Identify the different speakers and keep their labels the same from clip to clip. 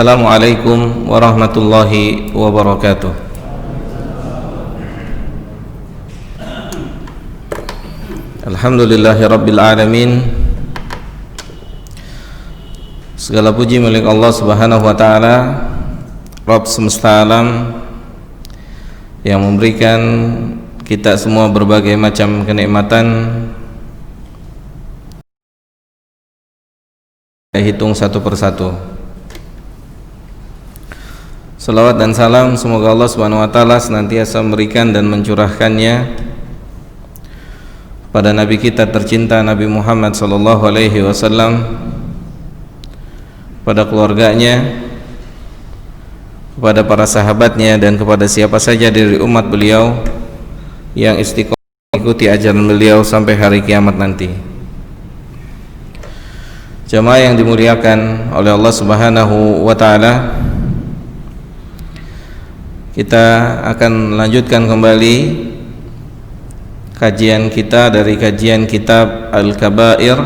Speaker 1: Assalamualaikum warahmatullahi wabarakatuh. Alhamdulillahi rabbil alamin. Segala puji milik Allah subhanahu wa ta'ala, Rabb semesta alam, yang memberikan kita semua berbagai macam kenikmatan. Hitung satu persatu. Salawat dan salam semoga Allah subhanahu wa ta'ala senantiasa memberikan dan mencurahkannya pada Nabi kita tercinta Nabi Muhammad sallallahu alaihi wasallam, pada keluarganya, kepada para sahabatnya, dan kepada siapa saja dari umat beliau yang istiqomah mengikuti ajaran beliau sampai hari kiamat nanti. Jamaah yang dimuliakan oleh Allah subhanahu wa ta'ala, kita akan melanjutkan kembali kajian kita dari kajian kitab Al-Kabair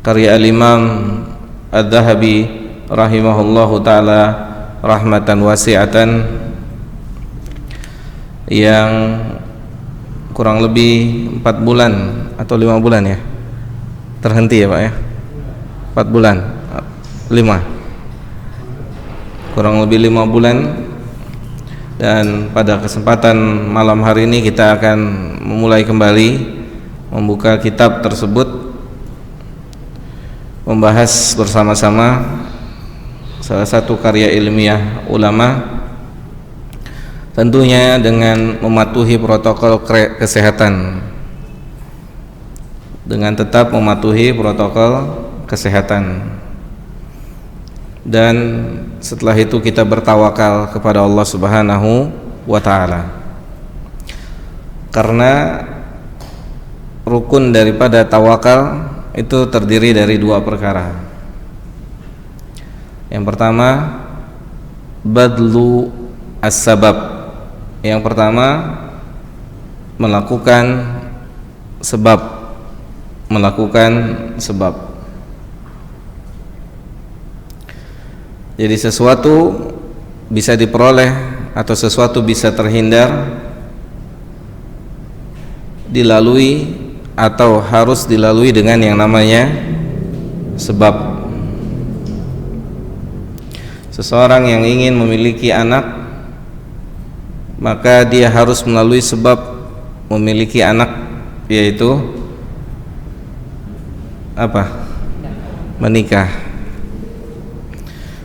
Speaker 1: karya Al-Imam Adz-Dzahabi rahimahullahu ta'ala rahmatan wasi'atan, yang kurang lebih 4 bulan atau 5 bulan ya terhenti ya Pak ya, 4 bulan 5, kurang lebih 5 bulan. Dan pada kesempatan malam hari ini kita akan memulai kembali membuka kitab tersebut, membahas bersama-sama salah satu karya ilmiah ulama, tentunya dengan mematuhi protokol kesehatan, dengan tetap mematuhi protokol kesehatan. Dan setelah itu kita bertawakal kepada Allah subhanahu wa ta'ala, karena rukun daripada tawakal itu terdiri dari 2 perkara. Yang pertama, badlu as-sabab. Yang pertama, melakukan sebab. Jadi sesuatu bisa diperoleh atau sesuatu bisa terhindar, dilalui atau harus dilalui dengan yang namanya sebab. Seseorang yang ingin memiliki anak, maka dia harus melalui sebab memiliki anak, yaitu apa? Menikah.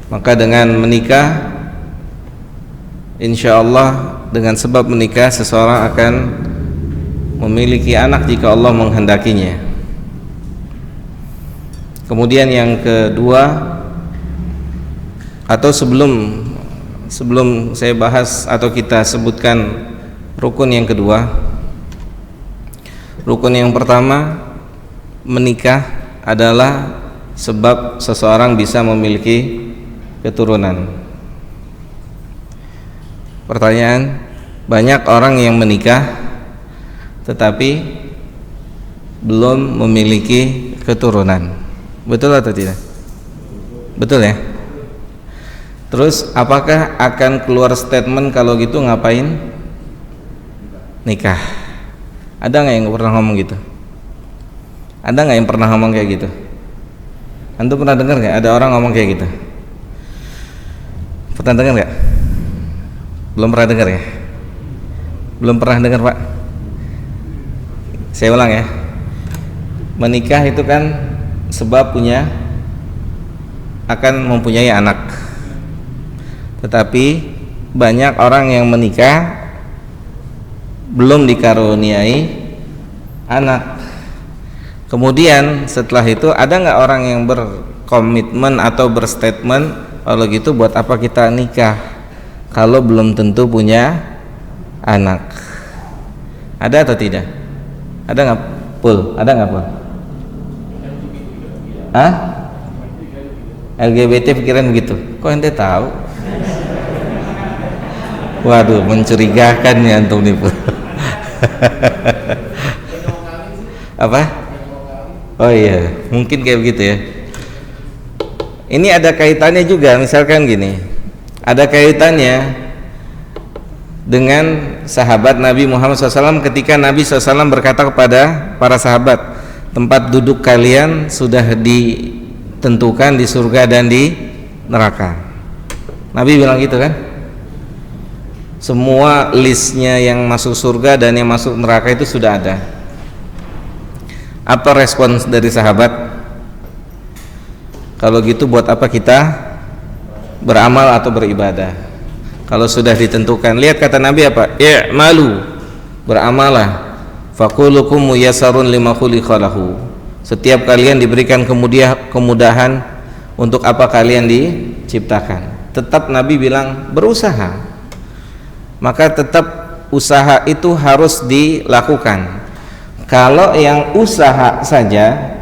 Speaker 1: Maka dengan menikah, insya Allah dengan sebab menikah seseorang akan memiliki anak jika Allah menghendakinya. Kemudian yang kedua, atau sebelum saya bahas atau kita sebutkan rukun yang kedua, rukun yang pertama, menikah adalah sebab seseorang bisa memiliki keturunan. Pertanyaan, banyak orang yang menikah tetapi belum memiliki keturunan. Betul atau tidak? Betul ya? Terus apakah akan keluar statement kalau gitu ngapain nikah? Ada nggak yang pernah ngomong gitu? Ada nggak yang pernah ngomong kayak gitu? Antum pernah dengar nggak ada orang ngomong kayak gitu? Pernah dengar nggak? Belum pernah dengar ya? Belum pernah dengar Pak? Saya ulang ya. Menikah itu kan sebab akan mempunyai anak. Tetapi banyak orang yang menikah belum dikaruniai anak. Kemudian setelah itu ada nggak orang yang berkomitmen atau berstatement, kalau gitu buat apa kita nikah kalau belum tentu punya anak? Ada atau tidak? Ada nggak Pul? Ada nggak Pul? Hah? LGBT pikiran begitu? Kok ente tahu? Waduh, mencurigakan ya antum nih Pul. Apa? Oh iya, mungkin kayak begitu ya. Ini ada kaitannya juga, misalkan gini, ada kaitannya dengan sahabat Nabi Muhammad SAW ketika Nabi SAW berkata kepada para sahabat, tempat duduk kalian sudah ditentukan di surga dan di neraka. Nabi bilang gitu kan, semua listnya yang masuk surga dan yang masuk neraka itu sudah ada. Apa respons dari sahabat? Kalau gitu buat apa kita beramal atau beribadah kalau sudah ditentukan? Lihat kata Nabi apa? I'malu, beramalah, faqulukum muyassarun lima khuliqa lahu. Setiap kalian diberikan kemudahan untuk apa kalian diciptakan. Tetap Nabi bilang berusaha. Maka tetap usaha itu harus dilakukan. Kalau yang usaha saja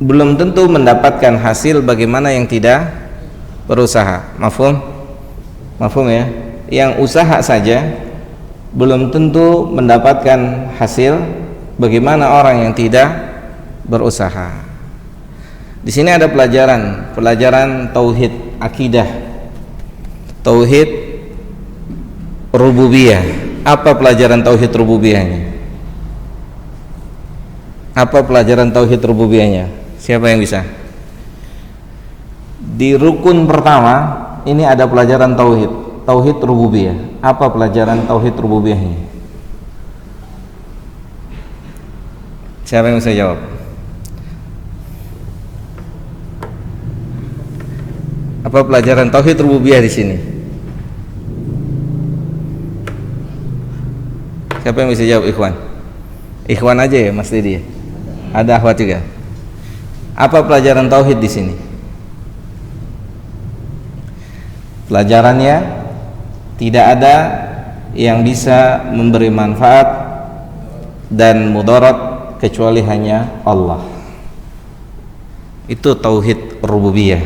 Speaker 1: belum tentu mendapatkan hasil, bagaimana yang tidak berusaha? Mafhum? Mafhum ya? Yang usaha saja belum tentu mendapatkan hasil, bagaimana orang yang tidak berusaha? Di sini ada pelajaran tauhid akidah, tauhid rububiyah. Apa pelajaran tauhid rububiyahnya? Apa pelajaran tauhid rububiyahnya? Siapa yang bisa? Di rukun pertama ini ada pelajaran tauhid rububiyah. Apa pelajaran tauhid rububiyahnya? Siapa yang bisa jawab? Apa pelajaran tauhid rububiyah di sini? Siapa yang bisa jawab? Ikhwan aja ya Mas Didi. Ada akhwat juga. Apa pelajaran tauhid di sini? Pelajarannya tidak ada yang bisa memberi manfaat dan mudarat kecuali hanya Allah. Itu tauhid rububiyah.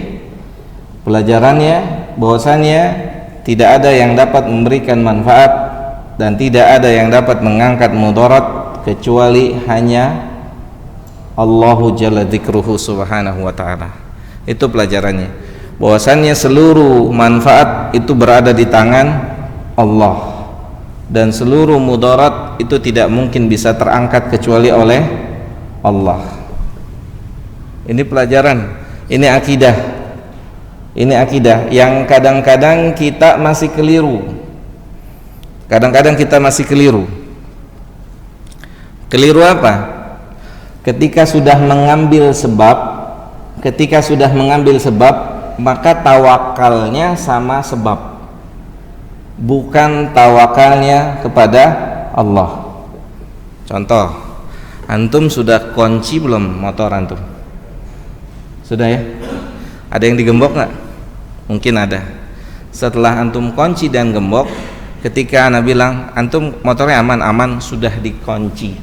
Speaker 1: Pelajarannya bahwasannya tidak ada yang dapat memberikan manfaat dan tidak ada yang dapat mengangkat mudarat kecuali hanya Allahu jalla dzikruhu subhanahu wa ta'ala. Itu pelajarannya, bahwasannya seluruh manfaat itu berada di tangan Allah dan seluruh mudarat itu tidak mungkin bisa terangkat kecuali oleh Allah. Ini pelajaran, ini akidah. Ini akidah yang kadang-kadang kita masih keliru. Kadang-kadang kita masih keliru. Keliru apa? Ketika sudah mengambil sebab, maka tawakalnya sama sebab, bukan tawakalnya kepada Allah. Contoh, antum sudah kunci belum motor antum? Sudah ya? Ada yang digembok nggak? Mungkin ada. Setelah antum kunci dan gembok, ketika ana bilang antum motornya aman, sudah dikunci,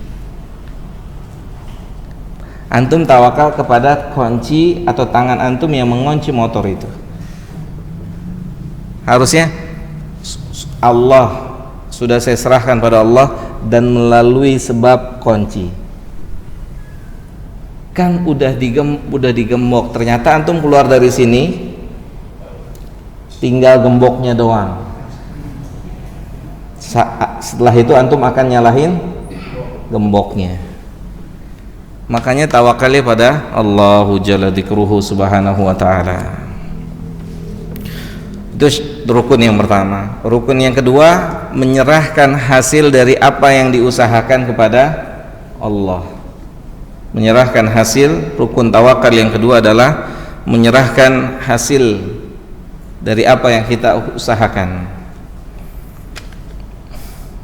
Speaker 1: antum tawakal kepada kunci atau tangan antum yang mengunci motor itu. Harusnya Allah, sudah saya serahkan pada Allah dan melalui sebab kunci. Kan udah digembok, ternyata antum keluar dari sini tinggal gemboknya doang. Setelah itu antum akan nyalahin gemboknya. Makanya tawakalnya pada Allahu jalla dzikruhu subhanahu wa ta'ala. Itu rukun yang pertama. Rukun yang kedua, menyerahkan hasil dari apa yang diusahakan kepada Allah. Menyerahkan hasil, rukun tawakal yang kedua adalah menyerahkan hasil dari apa yang kita usahakan.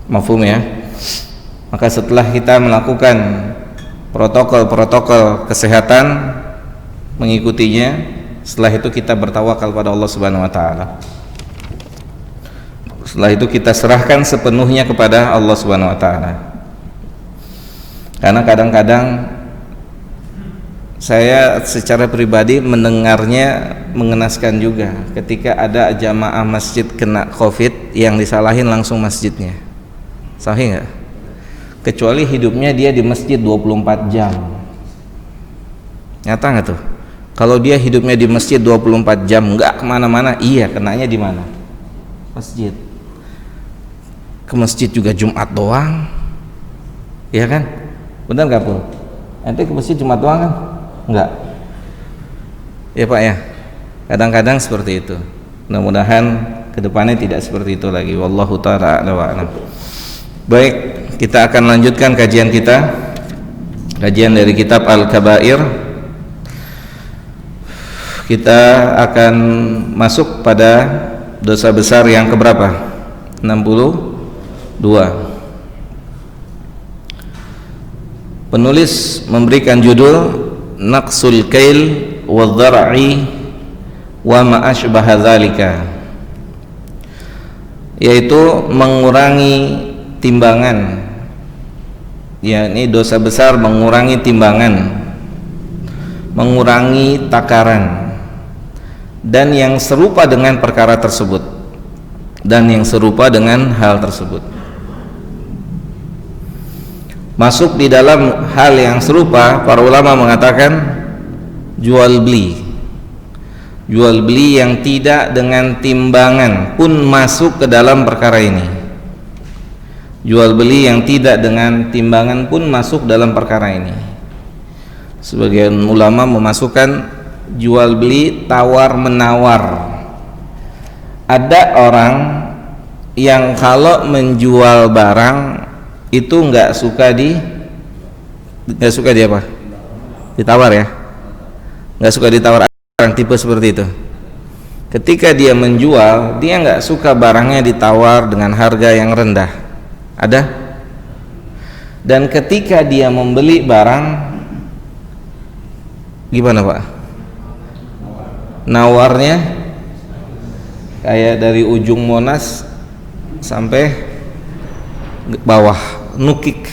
Speaker 1: Mafhum ya? Maka setelah kita melakukan protokol kesehatan, mengikutinya, setelah itu kita bertawakal pada Allah Subhanahu wa taala. Setelah itu kita serahkan sepenuhnya kepada Allah Subhanahu wa taala. Karena kadang-kadang saya secara pribadi mendengarnya mengenaskan juga ketika ada jamaah masjid kena Covid yang disalahin langsung masjidnya. Sahih enggak? Kecuali hidupnya dia di masjid 24 jam. Nyata nggak tuh? Kalau dia hidupnya di masjid 24 jam nggak kemana-mana, iya kenanya di mana? Masjid. Ke masjid juga Jumat doang, ya kan? Benar nggak Pul? Ente ke masjid Jumat doang kan? Enggak. Ya Pak ya. Kadang-kadang seperti itu. Mudah-mudahan kedepannya tidak seperti itu lagi. Wallahu ta'ala a'lam wa a'lam. Baik, kita akan lanjutkan kajian kita. Kajian dari kitab Al-Kabair. Kita akan masuk pada dosa besar yang keberapa? 62. Penulis memberikan judul Naqsul Kail wa Dzar'i wa ma ashbaha dzalika, yaitu mengurangi timbangan, yakni dosa besar mengurangi timbangan, mengurangi takaran, dan yang serupa dengan perkara tersebut, dan yang serupa dengan hal tersebut. Masuk di dalam hal yang serupa, para ulama mengatakan jual beli yang tidak dengan timbangan pun masuk ke dalam perkara ini. Jual beli yang tidak dengan timbangan pun masuk dalam perkara ini. Sebagian ulama memasukkan jual beli tawar menawar. Ada orang yang kalau menjual barang itu nggak suka di apa? Ditawar ya? Nggak suka ditawar. Orang tipe seperti itu. Ketika dia menjual, dia nggak suka barangnya ditawar dengan harga yang rendah. Ada? Dan ketika dia membeli barang, gimana Pak? Nawarnya kayak dari ujung Monas sampai bawah, nukik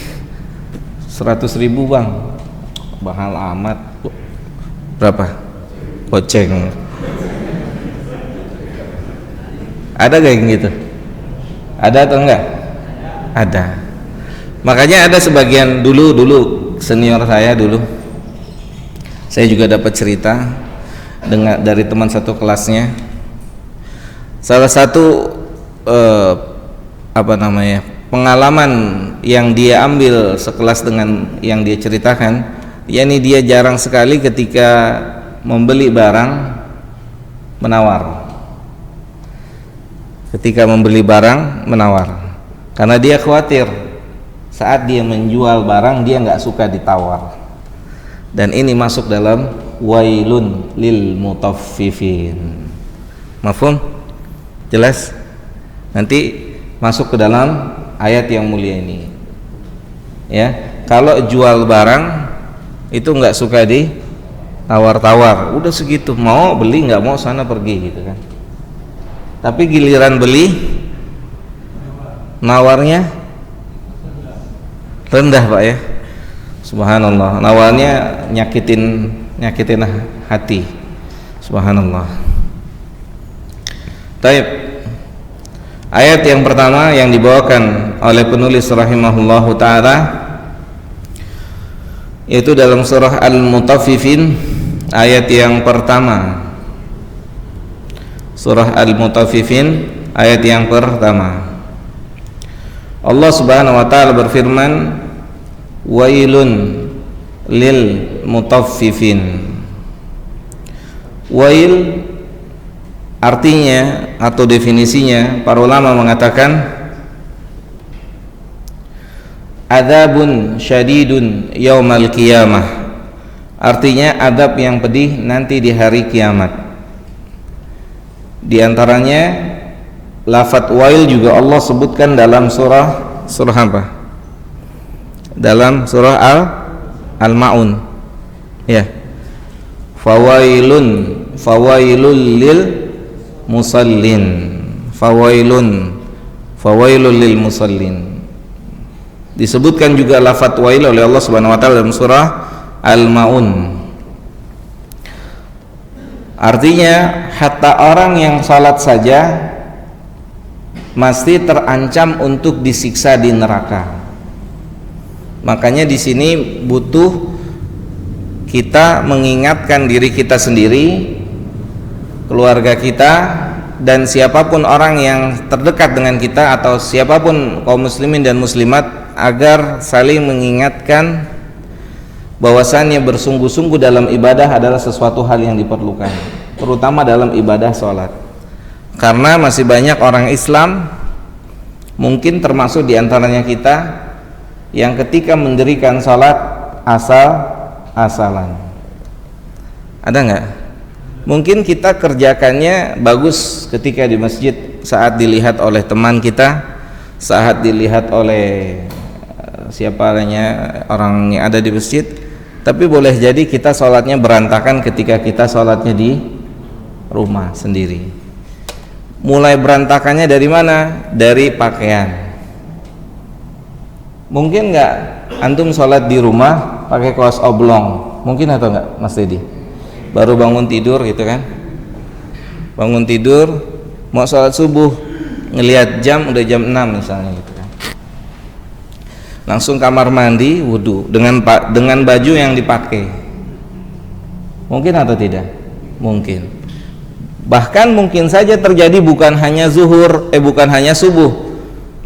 Speaker 1: 100.000 bang, mahal amat. Berapa? Goceng. Ada gak yang gitu? Ada atau enggak? Ada. Makanya ada sebagian dulu senior saya dulu, saya juga dapat cerita dari teman satu kelasnya. Salah satu pengalaman yang dia ambil sekelas dengan yang dia ceritakan, yakni dia jarang sekali ketika membeli barang menawar. Ketika membeli barang menawar, karena dia khawatir saat dia menjual barang dia nggak suka ditawar. Dan ini masuk dalam wailun lil mutaffifin. Mafhum? Jelas? Nanti masuk ke dalam ayat yang mulia ini. Ya, kalau jual barang itu nggak suka ditawar-tawar. Udah segitu, mau beli nggak mau sana pergi gitu kan. Tapi giliran beli nawarnya rendah Pak ya. Subhanallah, nawarnya nyakitin hati. Subhanallah. Taib. Ayat yang pertama yang dibawakan oleh penulis rahimahullahu ta'ala yaitu dalam surah Al-Mutaffifin, ayat yang pertama. Surah Al-Mutaffifin ayat yang pertama. Allah Subhanahu wa taala berfirman, wailun lil mutaffifin. Wail artinya atau definisinya, para ulama mengatakan adzabun syadidun yaumal qiyamah, artinya adab yang pedih nanti di hari kiamat. Di antaranya lafadz wail juga Allah sebutkan dalam surah apa? Dalam surah Al-Maun. Ya. Fawailul lil musallin. Fawailul lil musallin. Disebutkan juga lafadz wail oleh Allah Subhanahu wa taala dalam surah Al-Maun. Artinya hatta orang yang salat saja mesti terancam untuk disiksa di neraka. Makanya di sini butuh kita mengingatkan diri kita sendiri, keluarga kita, dan siapapun orang yang terdekat dengan kita atau siapapun kaum muslimin dan muslimat agar saling mengingatkan bahwasannya bersungguh-sungguh dalam ibadah adalah sesuatu hal yang diperlukan, terutama dalam ibadah sholat. Karena masih banyak orang Islam, mungkin termasuk diantaranya kita, yang ketika mendirikan sholat asal-asalan. Ada nggak? Mungkin kita kerjakannya bagus ketika di masjid, saat dilihat oleh teman kita, saat dilihat oleh orang yang ada di masjid. Tapi boleh jadi kita sholatnya berantakan ketika kita sholatnya di rumah sendiri. Mulai berantakannya dari mana? Dari pakaian. Mungkin nggak antum sholat di rumah pakai kaos oblong? Mungkin atau nggak, Mas Dedi? Baru bangun tidur gitu kan, bangun tidur mau sholat subuh, ngelihat jam udah jam 6 misalnya gitu kan, langsung kamar mandi, wudhu dengan baju yang dipakai. Mungkin atau tidak? Mungkin. Bahkan mungkin saja terjadi bukan hanya subuh,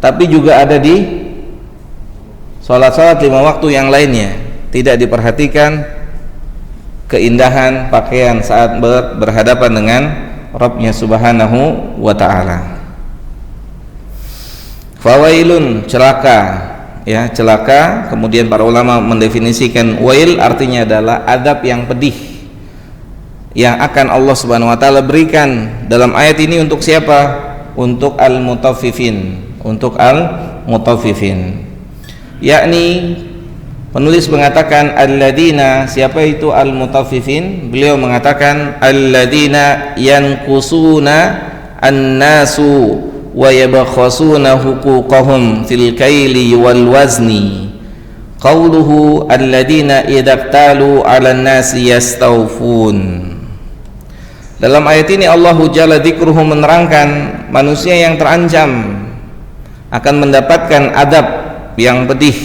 Speaker 1: tapi juga ada di sholat-sholat 5 waktu yang lainnya, tidak diperhatikan keindahan pakaian saat berhadapan dengan Rabbnya subhanahu wa ta'ala. Fawailun, celaka, ya, celaka. Kemudian para ulama mendefinisikan wail artinya adalah adab yang pedih yang akan Allah subhanahu wa ta'ala berikan dalam ayat ini untuk siapa? Untuk al-mutaffifin, yakni penulis mengatakan alladzina, siapa itu al-mutaffifin? Beliau mengatakan alladzina yanqusuna an-nasu wa yabkhasuna huquqahum fil kaili wal wazni. Qauluhu alladzina idaqtalu 'alan nasi yastawfun. Dalam ayat ini Allah jalla dzikruhu menerangkan manusia yang terancam akan mendapatkan adab yang pedih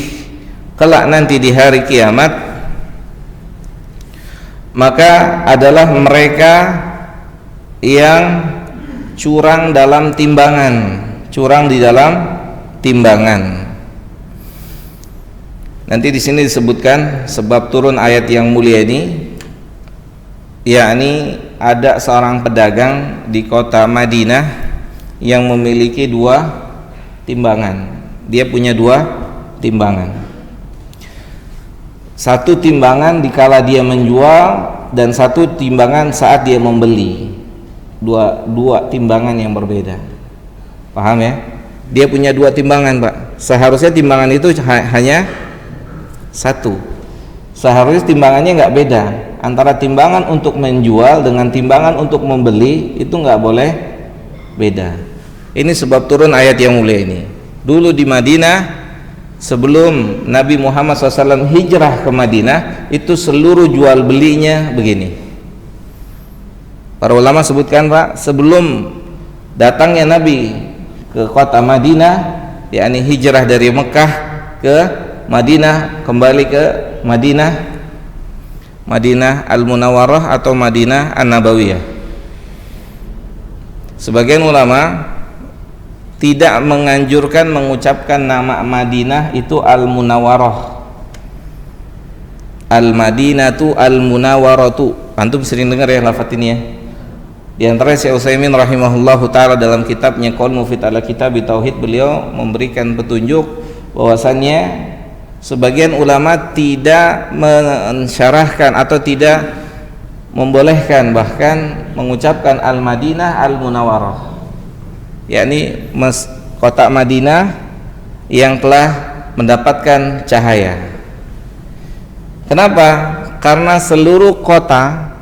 Speaker 1: kelak nanti di hari kiamat, maka adalah mereka yang curang di dalam timbangan. Nanti di sini disebutkan sebab turun ayat yang mulia ini, yakni ada seorang pedagang di kota Madinah yang memiliki 2 timbangan. Dia punya 2 timbangan. Satu timbangan dikala dia menjual dan satu timbangan saat dia membeli. Dua timbangan yang berbeda. Paham ya? Dia punya 2 timbangan, Pak. Seharusnya timbangan itu hanya 1. Seharusnya timbangannya nggak beda. Antara timbangan untuk menjual dengan timbangan untuk membeli itu nggak boleh beda. Ini sebab turun ayat yang mulia ini. Dulu di Madinah, sebelum Nabi Muhammad SAW hijrah ke Madinah, itu seluruh jual belinya begini. Para ulama sebutkan, Pak, sebelum datangnya Nabi ke kota Madinah, yakni hijrah dari Mekah ke Madinah, kembali ke Madinah Al-Munawwarah atau Madinah An-Nabawiyah. Sebagian ulama tidak menganjurkan mengucapkan nama Madinah itu Al-Munawwarah. Al-Madinatu Al-Munawwaratu. Antum sering dengar ya lafaz ini ya. Di antara Syekh Utsaimin rahimahullahu taala dalam kitabnya Qaul Mufid ala Kitab Tauhid, beliau memberikan petunjuk bahwasannya sebagian ulama tidak mensyarahkan atau tidak membolehkan bahkan mengucapkan Al-Madinah Al-Munawwarah, yakni kota Madinah yang telah mendapatkan cahaya. Kenapa? Karena seluruh kota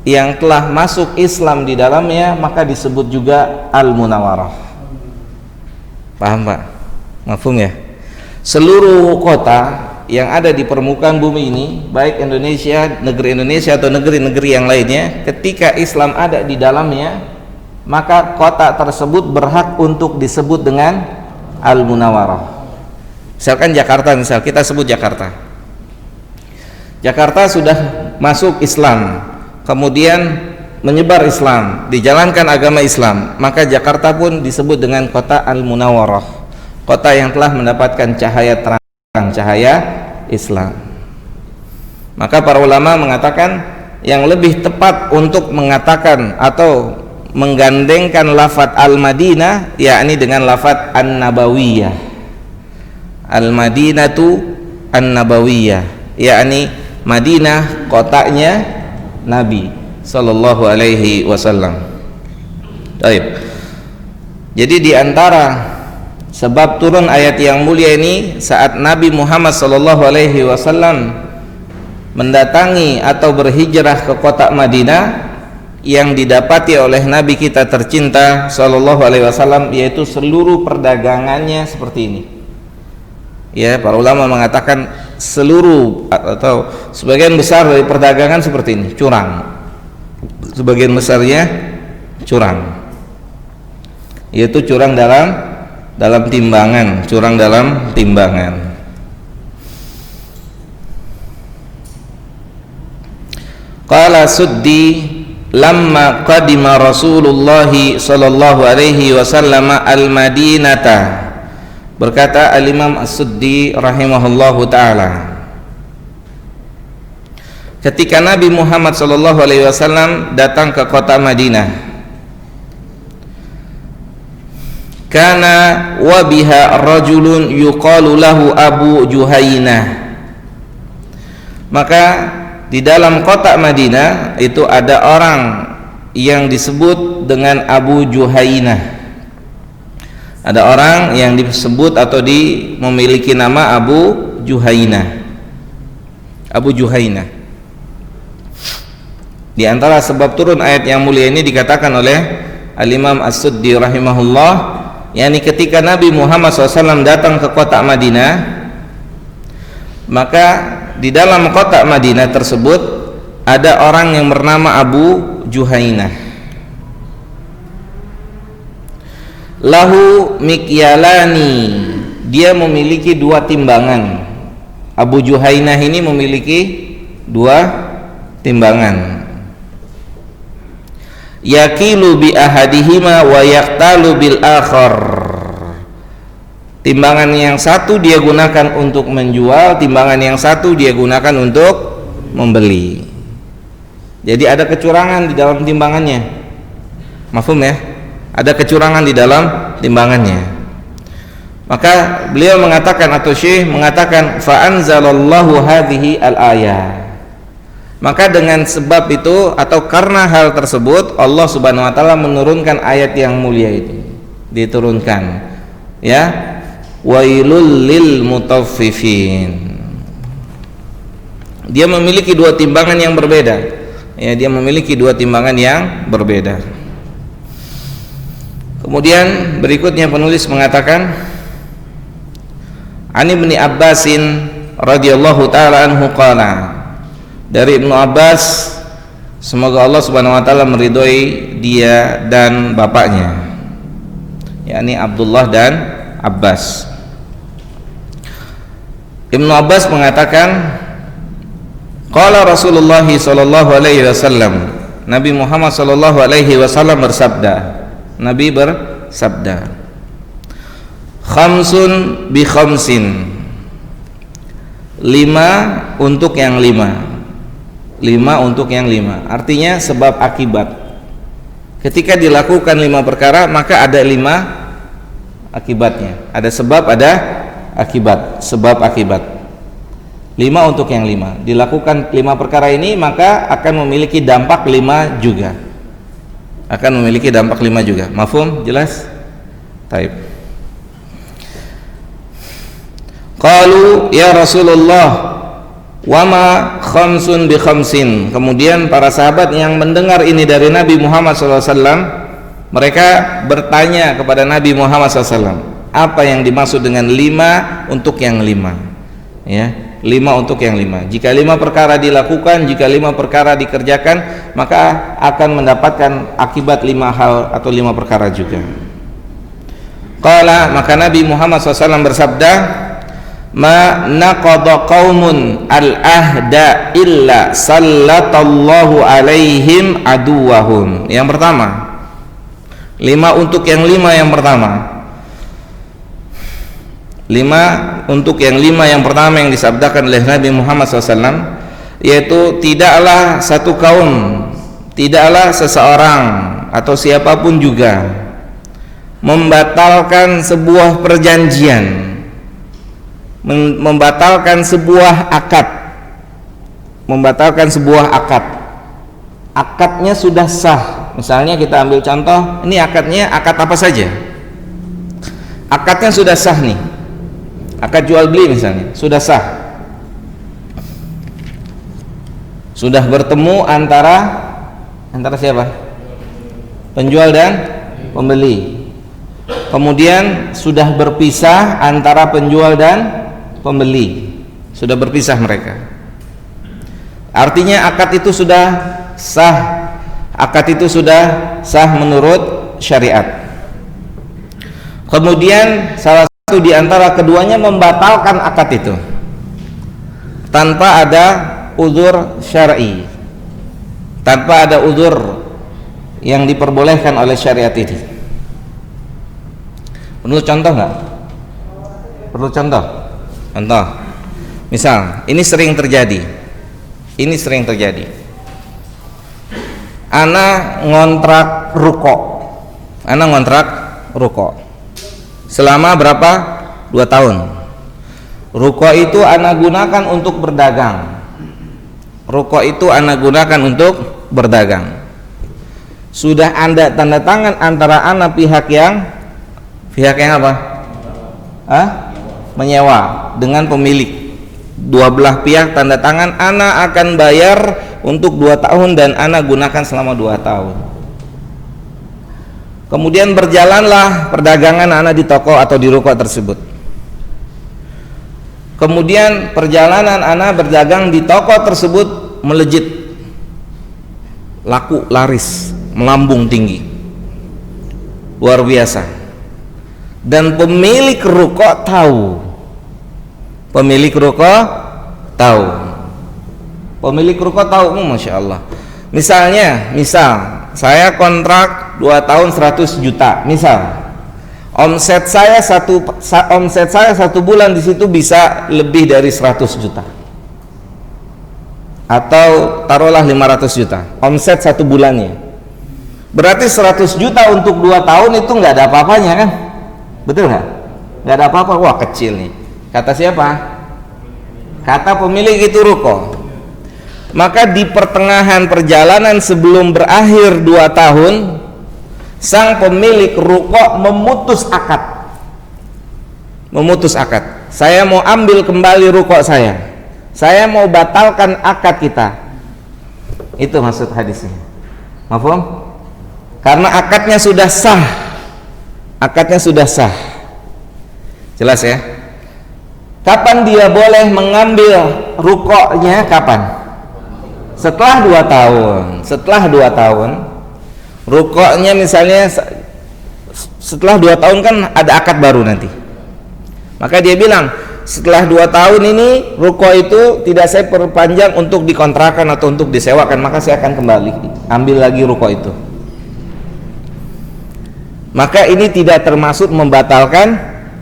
Speaker 1: yang telah masuk Islam di dalamnya maka disebut juga Al-Munawwarah. Paham, Pak? Mafhum ya? Seluruh kota yang ada di permukaan bumi ini, baik Indonesia, negeri Indonesia atau negeri-negeri yang lainnya, ketika Islam ada di dalamnya, maka kota tersebut berhak untuk disebut dengan Al-Munawwarah. Misalkan Jakarta, kita sebut Jakarta sudah masuk Islam, kemudian menyebar Islam, dijalankan agama Islam, maka Jakarta pun disebut dengan kota Al-Munawwarah, kota yang telah mendapatkan cahaya terang, cahaya Islam. Maka para ulama mengatakan yang lebih tepat untuk mengatakan atau menggandengkan lafaz Al-Madinah yakni dengan lafaz An-Nabawiyah. Al-Madinatu An-Nabawiyah, yakni Madinah kotanya Nabi sallallahu alaihi wasallam. Baik. Jadi di antara sebab turun ayat yang mulia ini saat Nabi Muhammad sallallahu alaihi wasallam mendatangi atau berhijrah ke kota Madinah, yang didapati oleh Nabi kita tercinta sallallahu alaihi wasallam yaitu seluruh perdagangannya seperti ini. Ya, para ulama mengatakan seluruh atau sebagian besar dari perdagangan seperti ini, curang. Sebagian besarnya curang, yaitu curang dalam timbangan, curang dalam timbangan. Qala Suddi lamma qadima Rasulullah sallallahu alaihi wasallam al-Madinata, berkata al-Imam As-Suddi rahimahullahu taala, ketika Nabi Muhammad sallallahu alaihi wasallam datang ke kota Madinah, kana wa biha rajulun yuqalu lahu Abu Juhainah, maka di dalam kota Madinah itu ada orang yang disebut dengan Abu Juhainah. Ada orang yang disebut atau memiliki nama Abu Juhainah. Abu Juhainah. Di antara sebab turun ayat yang mulia ini dikatakan oleh Al-Imam As-Suddi rahimahullah, yakni ketika Nabi Muhammad SAW datang ke kota Madinah, maka di dalam kota Madinah tersebut ada orang yang bernama Abu Juhainah. Lahu mikyalani, dia memiliki dua timbangan. Abu Juhainah ini memiliki dua timbangan. Yakilu bi ahadihima wa yaqtalu bil akhar. Timbangan yang satu dia gunakan untuk menjual, timbangan yang satu dia gunakan untuk membeli. Jadi ada kecurangan di dalam timbangannya. Mafhum ya? Ada kecurangan di dalam timbangannya. Maka beliau mengatakan atau Syekh mengatakan fa anzalallahu hadhihi al-ayah. Maka dengan sebab itu atau karena hal tersebut Allah Subhanahu wa taala menurunkan ayat yang mulia itu. Diturunkan. Ya. Wailul lil mutaffifin. Dia memiliki dua timbangan yang berbeda. Ya, dia memiliki dua timbangan yang berbeda. Kemudian berikutnya penulis mengatakan An Ibnu Abbasin radhiyallahu taala anhu qala, dari Ibnu Abbas, semoga Allah Subhanahu wa taala meridhoi dia dan bapaknya, yakni Abdullah dan Abbas. Ibnu Abbas mengatakan, qala Rasulullah sallallahu alaihi wasallam, Nabi Muhammad sallallahu alaihi wasallam bersabda, Nabi bersabda, khamsun bi khamsin, 5 untuk yang 5 untuk yang 5, artinya sebab akibat. Ketika dilakukan 5 perkara maka ada 5 akibatnya, ada sebab, ada akibat, sebab akibat. 5 untuk yang 5, dilakukan 5 perkara ini maka akan memiliki dampak 5 juga, akan memiliki dampak 5 juga. Mafhum? Jelas? Taib. Qalu ya Rasulullah wama khamsun bi khamsin. Kemudian para sahabat yang mendengar ini dari Nabi Muhammad SAW, mereka bertanya kepada Nabi Muhammad SAW, apa yang dimaksud dengan 5 untuk yang 5? Ya, 5 untuk yang 5. Jika 5 perkara dilakukan, jika 5 perkara dikerjakan, maka akan mendapatkan akibat 5 hal atau 5 perkara juga. Qala, maka Nabi Muhammad SAW bersabda, ma naqada qaumun al-ahda illa sallatallahu alaihim aduwahum. Yang pertama, 5 untuk yang 5 yang pertama. 5 untuk yang 5 yang pertama yang disabdakan oleh Nabi Muhammad SAW, yaitu tidaklah satu kaum, tidaklah seseorang atau siapapun juga membatalkan sebuah perjanjian, membatalkan sebuah akad, membatalkan sebuah akad. Akadnya sudah sah. Misalnya kita ambil contoh, ini akadnya akad apa saja? Akadnya sudah sah nih, akad jual beli misalnya sudah sah, sudah bertemu antara siapa? Penjual dan pembeli. Kemudian sudah berpisah antara penjual dan pembeli, sudah berpisah mereka. Artinya akad itu sudah sah, akad itu sudah sah menurut syariat. Kemudian salah satu di antara keduanya membatalkan akad itu tanpa ada uzur syar'i, tanpa ada uzur yang diperbolehkan oleh syariat ini. Perlu contoh nggak? Perlu contoh? Contoh, misal ini sering terjadi. Ini sering terjadi. Ana ngontrak ruko. Ana ngontrak ruko. Selama berapa? 2 tahun. Ruko itu ana gunakan untuk berdagang. Ruko itu ana gunakan untuk berdagang. Sudah ada tanda tangan antara ana pihak yang apa? Menyewa dengan pemilik. Dua belah pihak tanda tangan, ana akan bayar untuk 2 tahun dan ana gunakan selama 2 tahun. Kemudian berjalanlah perdagangan ana di toko atau di ruko tersebut. Kemudian perjalanan ana berdagang di toko tersebut melejit, laku, laris, melambung tinggi, luar biasa. Dan pemilik ruko tahu. Pemilik ruko tahu. Pemilik ruko tahu, Masya Allah. Misal saya kontrak 2 tahun 100 juta. Misal omset saya satu bulan di situ bisa lebih dari 100 juta. Atau taruhlah 500 juta. Omset 1 bulannya. Berarti 100 juta untuk 2 tahun itu nggak ada apa-apanya kan? Betul nggak? Nggak ada apa-apa. Wah, kecil nih. Kata siapa? Kata pemilik itu ruko. Maka di pertengahan perjalanan sebelum berakhir 2 tahun, sang pemilik ruko memutus akad. Memutus akad. Saya mau ambil kembali ruko saya. Saya mau batalkan akad kita. Itu maksud hadisnya. Mafhum? Karena akadnya sudah sah. Akadnya sudah sah. Jelas ya? Kapan dia boleh mengambil rukonya? Kapan? Setelah 2 tahun. Setelah 2 tahun, rukonya misalnya setelah 2 tahun kan ada akad baru nanti. Maka dia bilang, setelah 2 tahun ini ruko itu tidak saya perpanjang untuk dikontrakan atau untuk disewakan, maka saya akan kembali ambil lagi ruko itu. Maka ini tidak termasuk membatalkan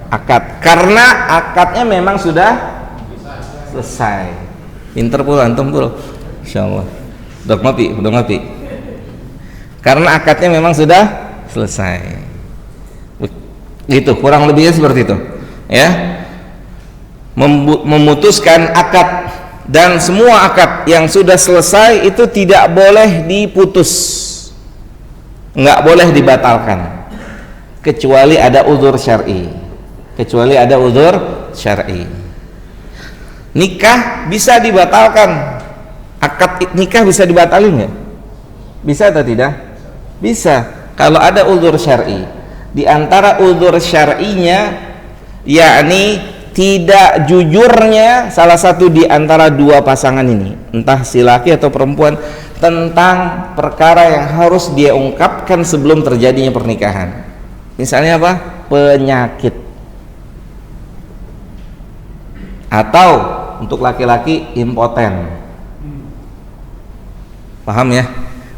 Speaker 1: akad, karena akadnya memang sudah selesai. Pinter pula antum pula, insyaallah. Udah ngopi. Karena akadnya memang sudah selesai. Gitu, kurang lebihnya seperti itu. Ya. Memutuskan akad, dan semua akad yang sudah selesai itu tidak boleh diputus. Enggak boleh dibatalkan. Kecuali ada uzur syar'i. Nikah bisa dibatalkan. Akad nikah bisa dibatalin nggak? Bisa atau tidak? Bisa. Kalau ada uzur syar'i. Di antara uzur syar'inya, yakni tidak jujurnya salah satu di antara 2 pasangan ini, entah si laki atau perempuan, tentang perkara yang harus dia ungkapkan sebelum terjadinya pernikahan. Misalnya apa? Penyakit. atau untuk laki-laki impoten. Paham ya?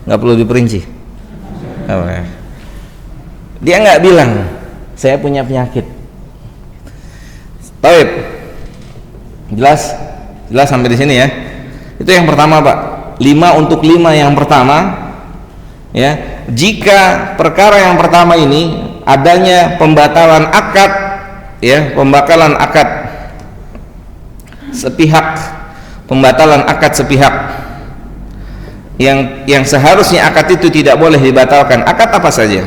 Speaker 1: Nggak perlu diperinci. Dia nggak bilang saya punya penyakit. Taib, jelas sampai di sini ya. Itu yang pertama Pak. 5 untuk 5 yang pertama ya. Jika perkara yang pertama ini adanya pembatalan akad ya, pembatalan akad sepihak, pembatalan akad sepihak yang seharusnya akad itu tidak boleh dibatalkan. Akad apa saja?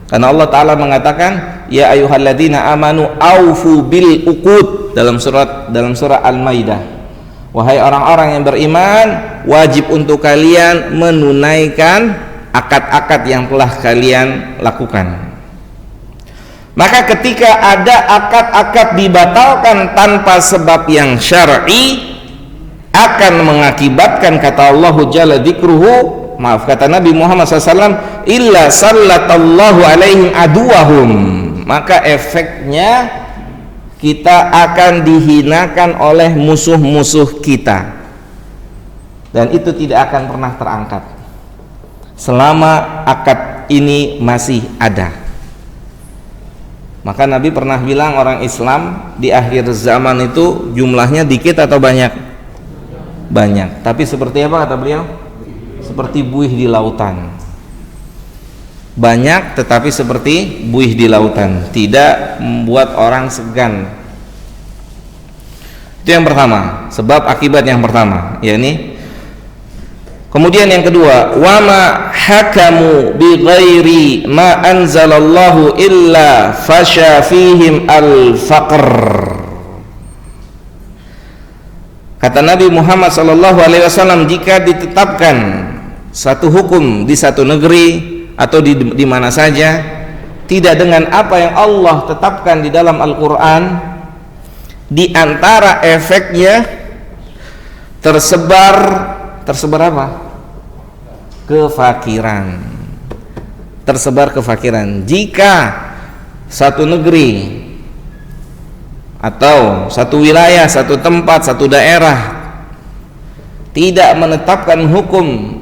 Speaker 1: Karena Allah Ta'ala mengatakan ya ayyuhalladzina amanu aufu bil uqud dalam surah Al-Maidah. Wahai orang-orang yang beriman, wajib untuk kalian menunaikan akad-akad yang telah kalian lakukan. Maka ketika ada akad-akad dibatalkan tanpa sebab yang syar'i, akan mengakibatkan, kata Allah Jalla dzikruhu, kata Nabi Muhammad SAW, illa sallatallahu alaihim aduwahum, maka efeknya kita akan dihinakan oleh musuh-musuh kita, dan itu tidak akan pernah terangkat selama akad ini masih ada. Maka Nabi pernah bilang orang Islam di akhir zaman itu jumlahnya dikit atau banyak? Banyak. Tapi seperti apa kata beliau? Seperti buih di lautan. Banyak tetapi seperti buih di lautan, tidak membuat orang segan. Itu yang pertama, sebab akibat yang pertama, yakni. Kemudian yang kedua, wa ma hakamu bi ghairi ma anzalallahu illa fasha fihim al-faqr. Kata Nabi Muhammad sallallahu alaihi wasallam, jika ditetapkan satu hukum di satu negeri atau di mana saja tidak dengan apa yang Allah tetapkan di dalam Al-Qur'an, di antara efeknya tersebar apa? Kefakiran. Tersebar kefakiran. Jika satu negeri atau satu wilayah, satu tempat, satu daerah tidak menetapkan hukum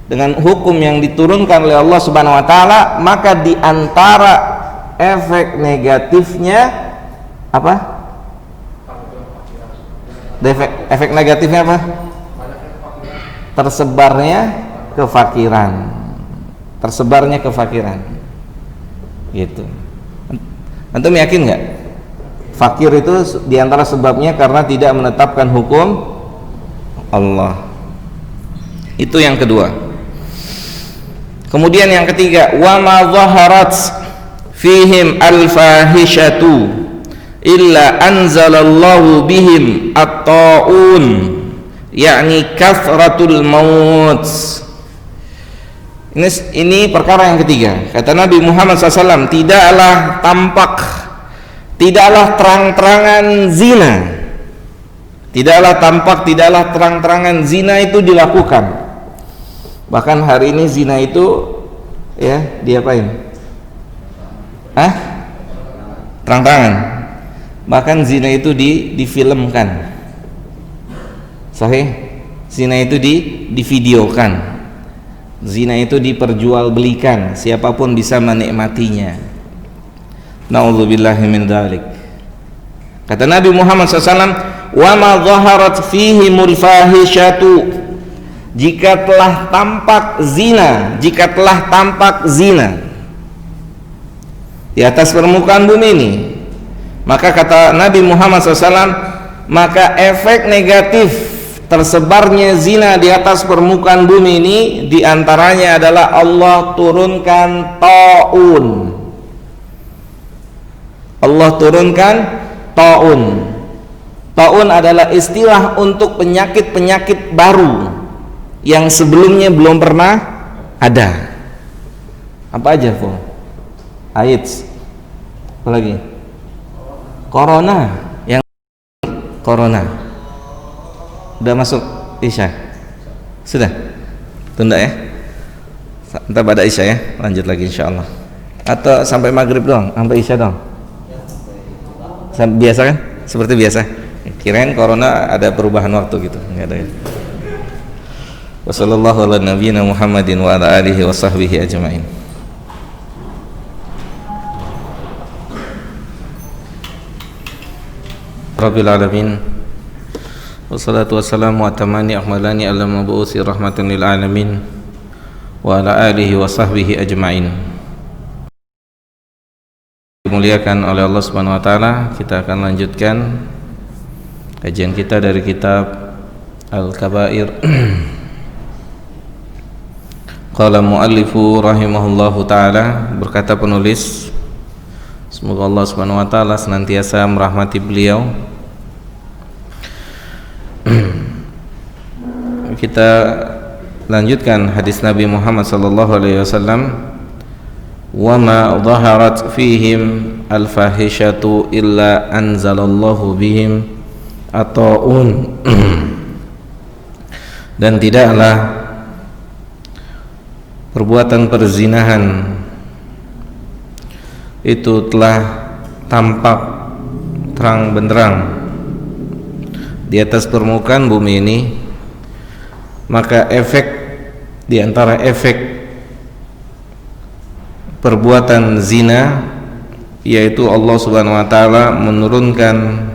Speaker 1: dengan hukum yang diturunkan oleh Allah Subhanahu wa taala, maka di antara efek negatifnya apa? Efek negatifnya apa? Tersebarnya kefakiran gitu. Antum yakin nggak fakir itu diantara sebabnya karena tidak menetapkan hukum Allah? Itu yang kedua. Kemudian yang ketiga, wa ma zaharat fihim al-fahishatu illa anzalallahu bihim at-ta'un, yakni kathratul maut. Ini perkara yang ketiga. Kata Nabi Muhammad SAW, tidaklah terang-terangan zina, tidaklah terang-terangan zina itu dilakukan. Bahkan hari ini zina itu ya diapain? Terang-terangan. Bahkan zina itu difilmkan. Sahih? Zina itu divideokan. Zina itu diperjualbelikan, siapapun bisa menikmatinya. Na'udzubillahi min dzalik. Kata Nabi Muhammad SAW, wa ma zaharat fihimul fahishatu, jika telah tampak zina di atas permukaan bumi ini, maka kata Nabi Muhammad SAW, maka efek negatif tersebarnya zina di atas permukaan bumi ini diantaranya adalah Allah turunkan ta'un. Allah turunkan ta'un. Ta'un adalah istilah untuk penyakit-penyakit baru yang sebelumnya belum pernah ada. Apa aja, Po? AIDS. Apa lagi? Corona. Udah masuk Isya? Sudah? Tunda ya? Entah pada Isya ya, lanjut lagi insyaallah. Atau sampai maghrib doang, sampai Isya doang? Biasa kan? Seperti biasa. Kirain corona ada perubahan waktu gitu, enggak ada ya. Wassallallahu ala nabiyyina Muhammadin wa ala alihi wa sahbihi ajma'in. Rabbil alamin. Wassalatu wassalamu atamani akmalani ala mabu'uthi rahmatan lil alamin wa ala alihi wa sahbihi ajma'in. Dimuliakan oleh Allah Subhanahu wa taala, kita akan lanjutkan kajian kita dari kitab Al-Kabair. Qala muallifu rahimahullahu taala, berkata penulis, semoga Allah Subhanahu wa taala senantiasa merahmati beliau. Kita lanjutkan hadis Nabi Muhammad sallallahu alaihi wasallam, wa ma dhaharat fihim al-fahishatu illa anzalallahu bihim ataun. Dan tidaklah perbuatan perzinahan itu telah tampak terang benderang di atas permukaan bumi ini, maka efek di antara efek perbuatan zina yaitu Allah Subhanahu wa taala menurunkan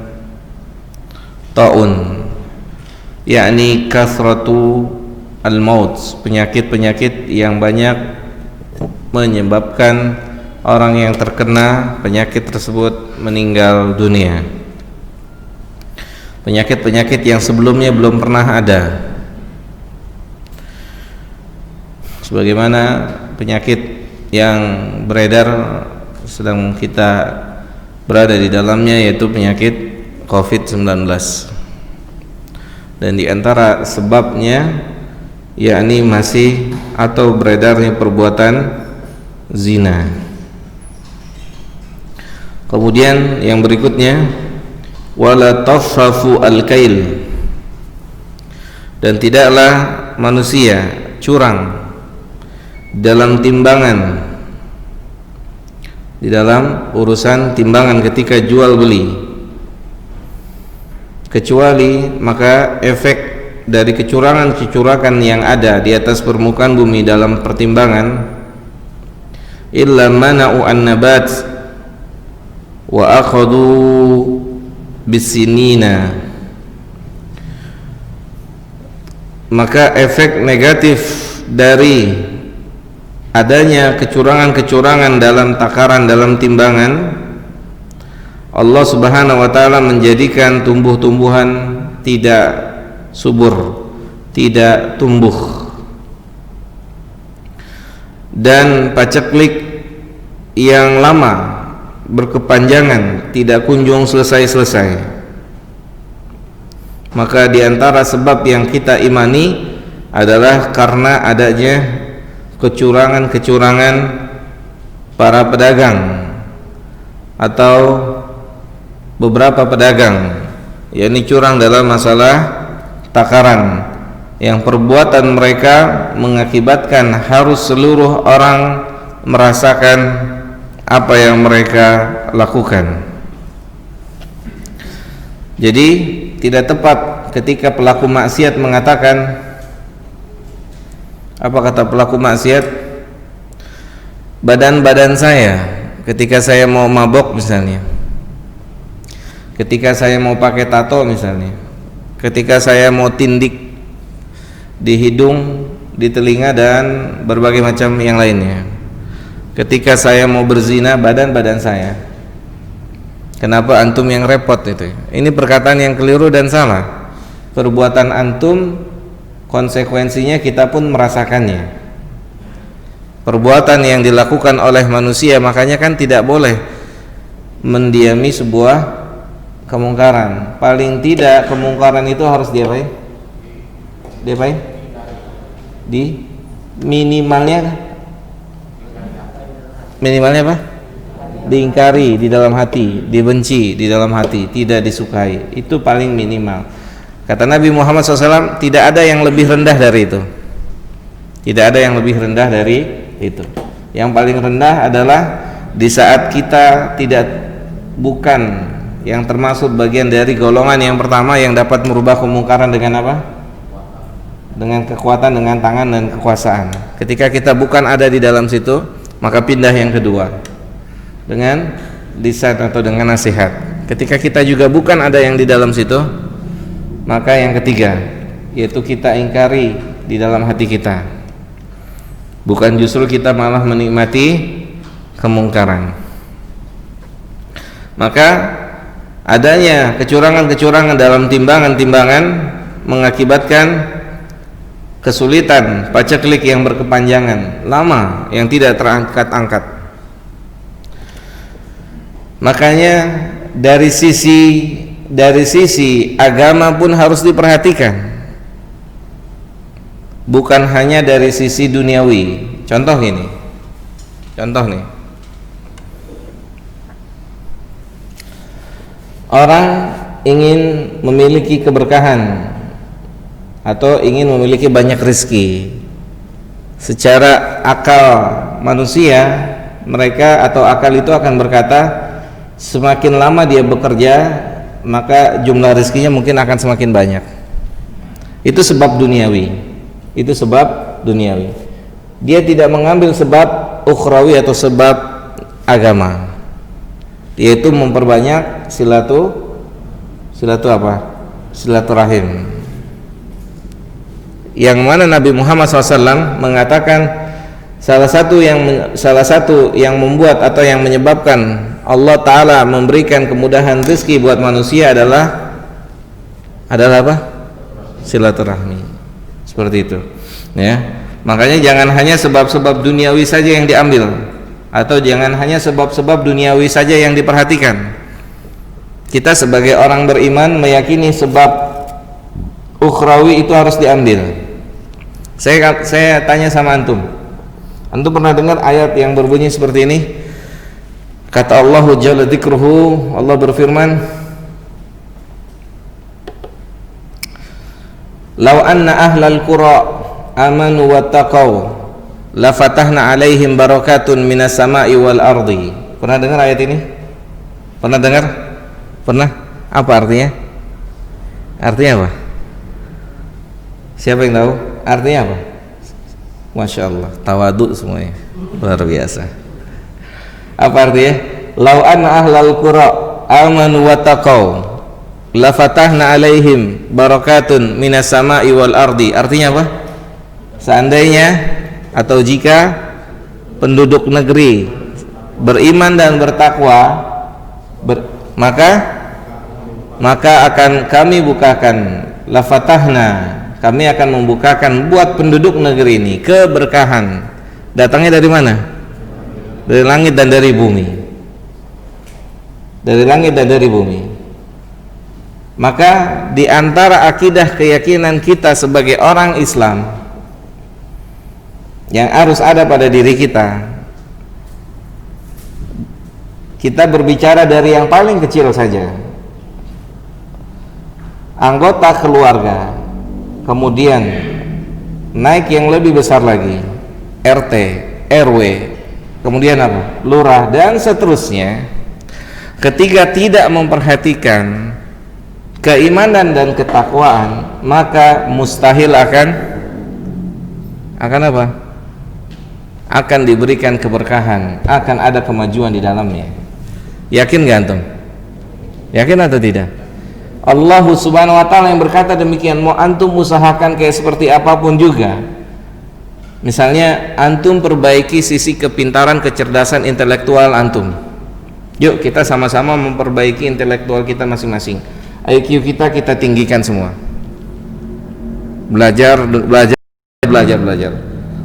Speaker 1: taun, yakni kasratu al-maut, penyakit-penyakit yang banyak menyebabkan orang yang terkena penyakit tersebut meninggal dunia. Penyakit-penyakit yang sebelumnya belum pernah ada, sebagaimana penyakit yang beredar sedang kita berada di dalamnya, yaitu penyakit COVID-19. Dan di antara sebabnya yakni masih atau beredarnya perbuatan zina. Kemudian yang berikutnya, wala tashafu al-kail, dan tidaklah manusia curang dalam timbangan, di dalam urusan timbangan ketika jual beli, kecuali maka efek dari kecurangan-kecurangan yang ada di atas permukaan bumi dalam pertimbangan, illa mana'u an-nabat wa akhadhu bisinina, maka efek negatif dari adanya kecurangan-kecurangan dalam takaran, dalam timbangan, Allah Subhanahu wa taala menjadikan tumbuh-tumbuhan tidak subur, tidak tumbuh, dan paceklik yang lama berkepanjangan tidak kunjung selesai-selesai. Maka di antara sebab yang kita imani adalah karena adanya kecurangan-kecurangan para pedagang atau beberapa pedagang, yakni curang dalam masalah takaran, yang perbuatan mereka mengakibatkan harus seluruh orang merasakan apa yang mereka lakukan. Jadi tidak tepat ketika pelaku maksiat mengatakan, apa kata pelaku maksiat? Badan-badan saya ketika saya mau mabok misalnya, ketika saya mau pakai tato misalnya, ketika saya mau tindik di hidung, di telinga, dan berbagai macam yang lainnya, ketika saya mau berzina, badan-badan saya. Kenapa antum yang repot itu? Ini perkataan yang keliru dan salah. Perbuatan antum, konsekuensinya kita pun merasakannya. Perbuatan yang dilakukan oleh manusia, makanya kan tidak boleh mendiami sebuah kemungkaran. Paling tidak kemungkaran itu harus diapain? Diapain? Di minimalnya apa? Diingkari di dalam hati, dibenci di dalam hati, tidak disukai. Itu paling minimal. Kata Nabi Muhammad SAW, tidak ada yang lebih rendah dari itu. Tidak ada yang lebih rendah dari itu. Yang paling rendah adalah di saat kita bukan yang termasuk bagian dari golongan yang pertama yang dapat merubah kemungkaran dengan apa? Dengan kekuatan, dengan tangan dan kekuasaan. Ketika kita bukan ada di dalam situ, maka pindah yang kedua dengan lisan atau dengan nasihat. Ketika kita juga bukan ada yang di dalam situ, maka yang ketiga yaitu kita ingkari di dalam hati kita. Bukan justru kita malah menikmati kemungkaran. Maka adanya kecurangan-kecurangan dalam timbangan-timbangan mengakibatkan kesulitan paceklik yang berkepanjangan lama yang tidak terangkat-angkat. Makanya dari sisi agama pun harus diperhatikan, bukan hanya dari sisi duniawi. Contoh nih, orang ingin memiliki keberkahan atau ingin memiliki banyak rezeki. Secara akal manusia, mereka atau akal itu akan berkata, semakin lama dia bekerja, maka jumlah rezekinya mungkin akan semakin banyak. Itu sebab duniawi. Dia tidak mengambil sebab ukhrawi atau sebab agama, yaitu memperbanyak silaturahim. Yang mana Nabi Muhammad SAW mengatakan salah satu yang membuat atau yang menyebabkan Allah Ta'ala memberikan kemudahan rezeki buat manusia adalah apa? Silaturahmi. Seperti itu, ya. Makanya jangan hanya sebab-sebab duniawi saja yang diambil, atau jangan hanya sebab-sebab duniawi saja yang diperhatikan. Kita sebagai orang beriman meyakini sebab ukhrawi itu harus diambil. Saya tanya sama antum pernah dengar ayat yang berbunyi seperti ini? Kata Allah Jalla dzikruhu, Allah berfirman, "Lau anna ahlal qura amanu wattaqau la fatahna 'alaihim barakatun minas sama'i wal ardi." Pernah dengar ayat ini? Pernah dengar? Pernah? Apa artinya? Artinya apa? Siapa yang tahu? Artinya apa? Masya Allah, tawadhu semuanya, luar biasa. Apa artinya? Lau anna ahlal qura amanu wattaqau la fatahna 'alaihim barakatun minas sama'i wal ardi. Artinya apa? Seandainya atau jika penduduk negeri beriman dan bertakwa, maka akan kami bukakan, la fatahna, kami akan membukakan buat penduduk negeri ini keberkahan. Datangnya dari mana? Dari langit dan dari bumi. Dari langit dan dari bumi. Maka di antara akidah keyakinan kita sebagai orang Islam yang harus ada pada diri kita, kita berbicara dari yang paling kecil saja, anggota keluarga, kemudian naik yang lebih besar lagi, RT, RW, kemudian apa? Lurah, dan seterusnya. Ketika tidak memperhatikan keimanan dan ketakwaan, maka mustahil akan apa? Akan diberikan keberkahan, akan ada kemajuan di dalamnya. Yakin gak antum? Yakin atau tidak? Allah Subhanahu wa ta'ala yang berkata demikian. Mau antum usahakan kayak seperti apapun juga, misalnya antum perbaiki sisi kepintaran, kecerdasan intelektual antum. Yuk kita sama-sama memperbaiki intelektual kita masing-masing. IQ kita tinggikan semua. Belajar.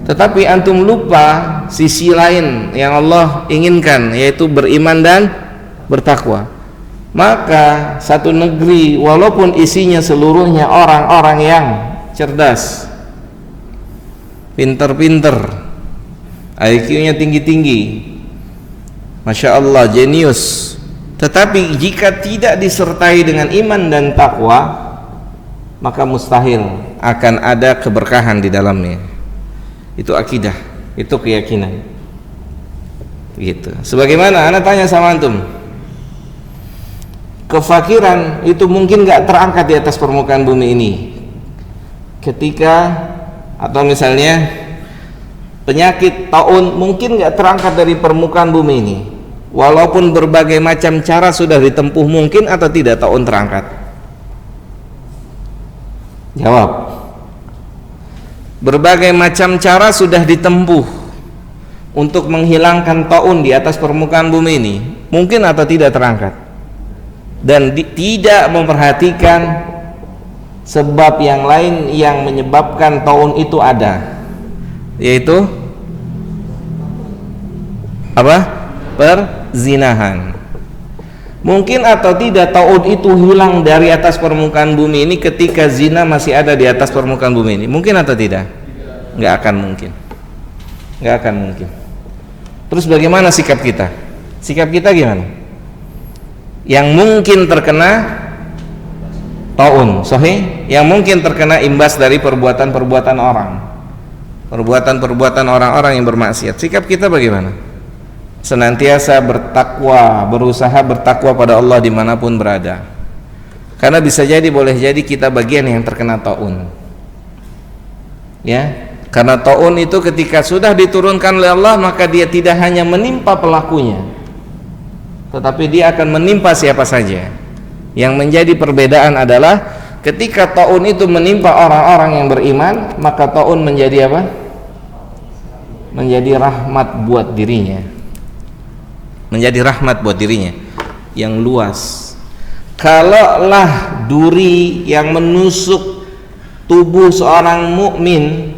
Speaker 1: Tetapi antum lupa sisi lain yang Allah inginkan, yaitu beriman dan bertakwa. Maka satu negeri walaupun isinya seluruhnya orang-orang yang cerdas, pinter-pinter, IQ-nya tinggi-tinggi, Masya Allah, jenius, tetapi jika tidak disertai dengan iman dan takwa, maka mustahil akan ada keberkahan di dalamnya. Itu akidah, itu keyakinan. Gitu. Sebagaimana ana tanya sama antum, kefakiran itu mungkin nggak terangkat di atas permukaan bumi ini. Ketika atau misalnya penyakit taun mungkin nggak terangkat dari permukaan bumi ini, walaupun berbagai macam cara sudah ditempuh, mungkin atau tidak taun terangkat? Jawab. Berbagai macam cara sudah ditempuh untuk menghilangkan taun di atas permukaan bumi ini, mungkin atau tidak terangkat? Dan tidak memperhatikan sebab yang lain yang menyebabkan taun itu ada, yaitu apa? Perzinahan. Mungkin atau tidak taun itu hilang dari atas permukaan bumi ini ketika zina masih ada di atas permukaan bumi ini? Mungkin atau tidak? Nggak akan mungkin. Nggak akan mungkin. Terus bagaimana sikap kita? Sikap kita gimana? Yang mungkin terkena taun, sahih, yang mungkin terkena imbas dari perbuatan-perbuatan orang, perbuatan-perbuatan orang-orang yang bermaksiat. Sikap kita bagaimana? Senantiasa bertakwa, berusaha bertakwa pada Allah dimanapun berada, karena bisa jadi, boleh jadi kita bagian yang terkena taun, ya. Karena taun itu ketika sudah diturunkan oleh Allah, maka dia tidak hanya menimpa pelakunya, tetapi dia akan menimpa siapa saja. Yang menjadi perbedaan adalah ketika taun itu menimpa orang-orang yang beriman, maka taun menjadi apa? Menjadi rahmat buat dirinya, menjadi rahmat buat dirinya yang luas. Kalaulah duri yang menusuk tubuh seorang mukmin,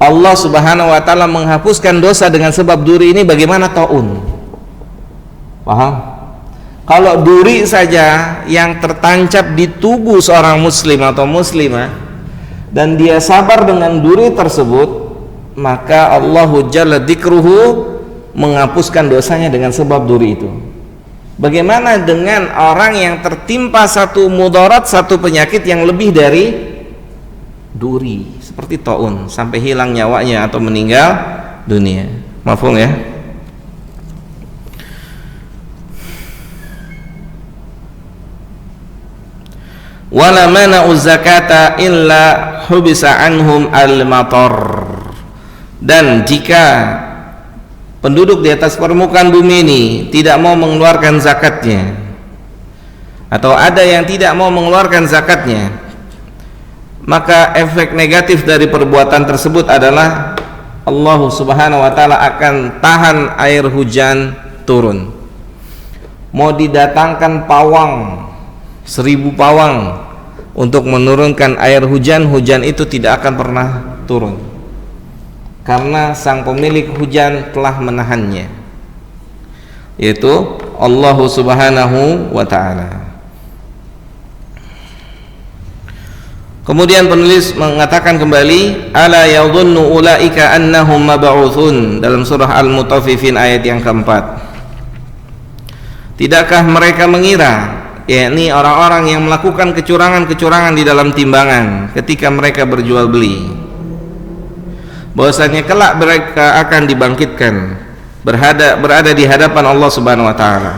Speaker 1: Allah Subhanahu wa taala menghapuskan dosa dengan sebab duri ini, bagaimana taun? Paham? Kalau duri saja yang tertancap di tubuh seorang muslim atau muslimah dan dia sabar dengan duri tersebut, maka Allahu Jalla Dzikruhu menghapuskan dosanya dengan sebab duri itu. Bagaimana dengan orang yang tertimpa satu mudarat, satu penyakit yang lebih dari duri, seperti taun, sampai hilang nyawanya atau meninggal dunia? Mafhum ya? Wala mana'u zakata illa hubisa anhum al-matar. Dan jika penduduk di atas permukaan bumi ini tidak mau mengeluarkan zakatnya, atau ada yang tidak mau mengeluarkan zakatnya, maka efek negatif dari perbuatan tersebut adalah Allah Subhanahu wa taala akan tahan air hujan turun. Mau didatangkan pawang 1000 pawang untuk menurunkan air hujan, hujan itu tidak akan pernah turun, karena sang pemilik hujan telah menahannya, yaitu Allah Subhanahu wa ta'ala. Kemudian penulis mengatakan kembali, ala yadhunnu ulaika annahum mab'utsun, dalam surah Al-Mutaffifin ayat yang keempat. Tidakkah mereka mengira, yakni orang-orang yang melakukan kecurangan-kecurangan di dalam timbangan ketika mereka berjual beli, bahwasanya kelak mereka akan dibangkitkan berada di hadapan Allah Subhanahu wa taala.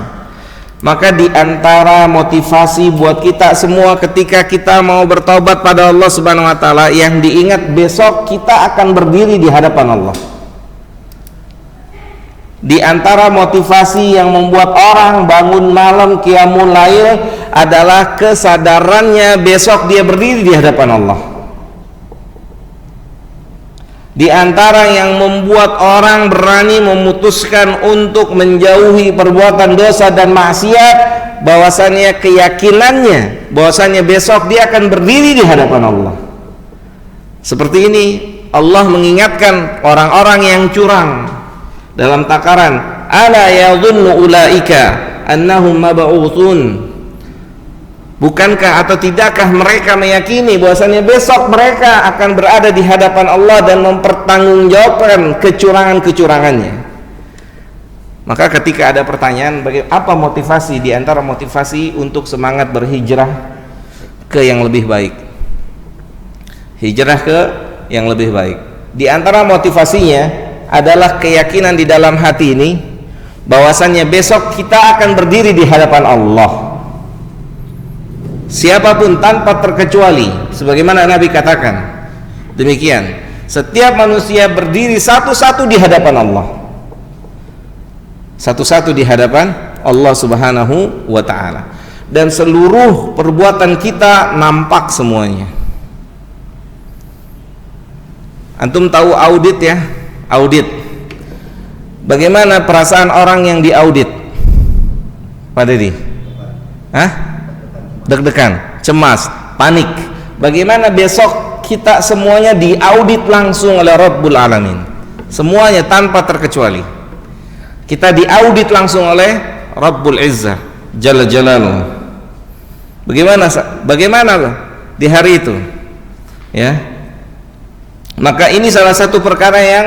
Speaker 1: Maka di antara motivasi buat kita semua ketika kita mau bertaubat pada Allah Subhanahu wa taala, yang diingat besok kita akan berdiri di hadapan Allah. Di antara motivasi yang membuat orang bangun malam qiyamul lail adalah kesadarannya besok dia berdiri di hadapan Allah. Di antara yang membuat orang berani memutuskan untuk menjauhi perbuatan dosa dan maksiat, bahwasannya keyakinannya bahwasannya besok dia akan berdiri di hadapan Allah. Seperti ini Allah mengingatkan orang-orang yang curang dalam takaran, ala yadhunnu ulaika annahum mab'utsun. Bukankah atau tidakkah mereka meyakini bahwasanya besok mereka akan berada di hadapan Allah dan mempertanggungjawabkan kecurangan-kecurangannya? Maka ketika ada pertanyaan, apa motivasi di antara motivasi untuk semangat berhijrah ke yang lebih baik? Hijrah ke yang lebih baik. Di antara motivasinya adalah keyakinan di dalam hati ini bahwasannya besok kita akan berdiri di hadapan Allah, siapapun tanpa terkecuali, sebagaimana Nabi katakan demikian, setiap manusia berdiri satu-satu di hadapan Allah, satu-satu di hadapan Allah Subhanahu wa ta'ala, dan seluruh perbuatan kita nampak semuanya. Antum tahu audit ya? Audit. Bagaimana perasaan orang yang diaudit? Pak Dedi? Hah? Deg-degan, cemas, panik. Bagaimana besok kita semuanya diaudit langsung oleh Rabbul Alamin? Semuanya tanpa terkecuali. Kita diaudit langsung oleh Rabbul Izzah Jalla Jalaluhu. Bagaimana di hari itu? Ya. Maka ini salah satu perkara yang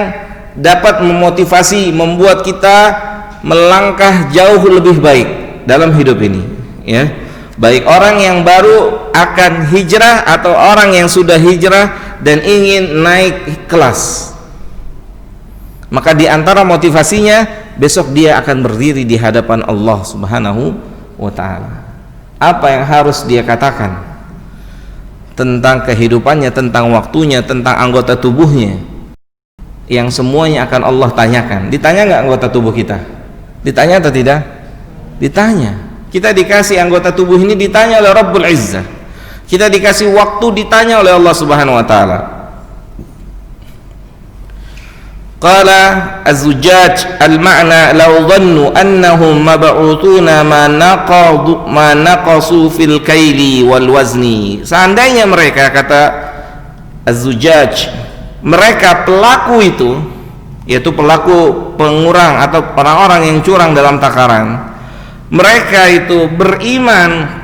Speaker 1: dapat memotivasi, membuat kita melangkah jauh lebih baik dalam hidup ini, ya. Baik orang yang baru akan hijrah atau orang yang sudah hijrah dan ingin naik kelas. Maka di antara motivasinya, besok dia akan berdiri di hadapan Allah Subhanahu wa ta'ala. Apa yang harus dia katakan tentang kehidupannya, tentang waktunya, tentang anggota tubuhnya, yang semuanya akan Allah tanyakan. Ditanya nggak anggota tubuh kita? Ditanya atau tidak? Ditanya. Kita dikasih anggota tubuh ini, ditanya oleh Rabbul Izzah. Kita dikasih waktu, ditanya oleh Allah Subhanahu wa ta'ala. Qala Az-Zujjaj al-ma'na law dhannu annahum mab'utuna ma naqasu fil kaili wal wazni. Seandainya mereka, kata Az-Zujjaj, mereka pelaku itu, yaitu pelaku pengurang atau orang-orang yang curang dalam takaran, mereka itu beriman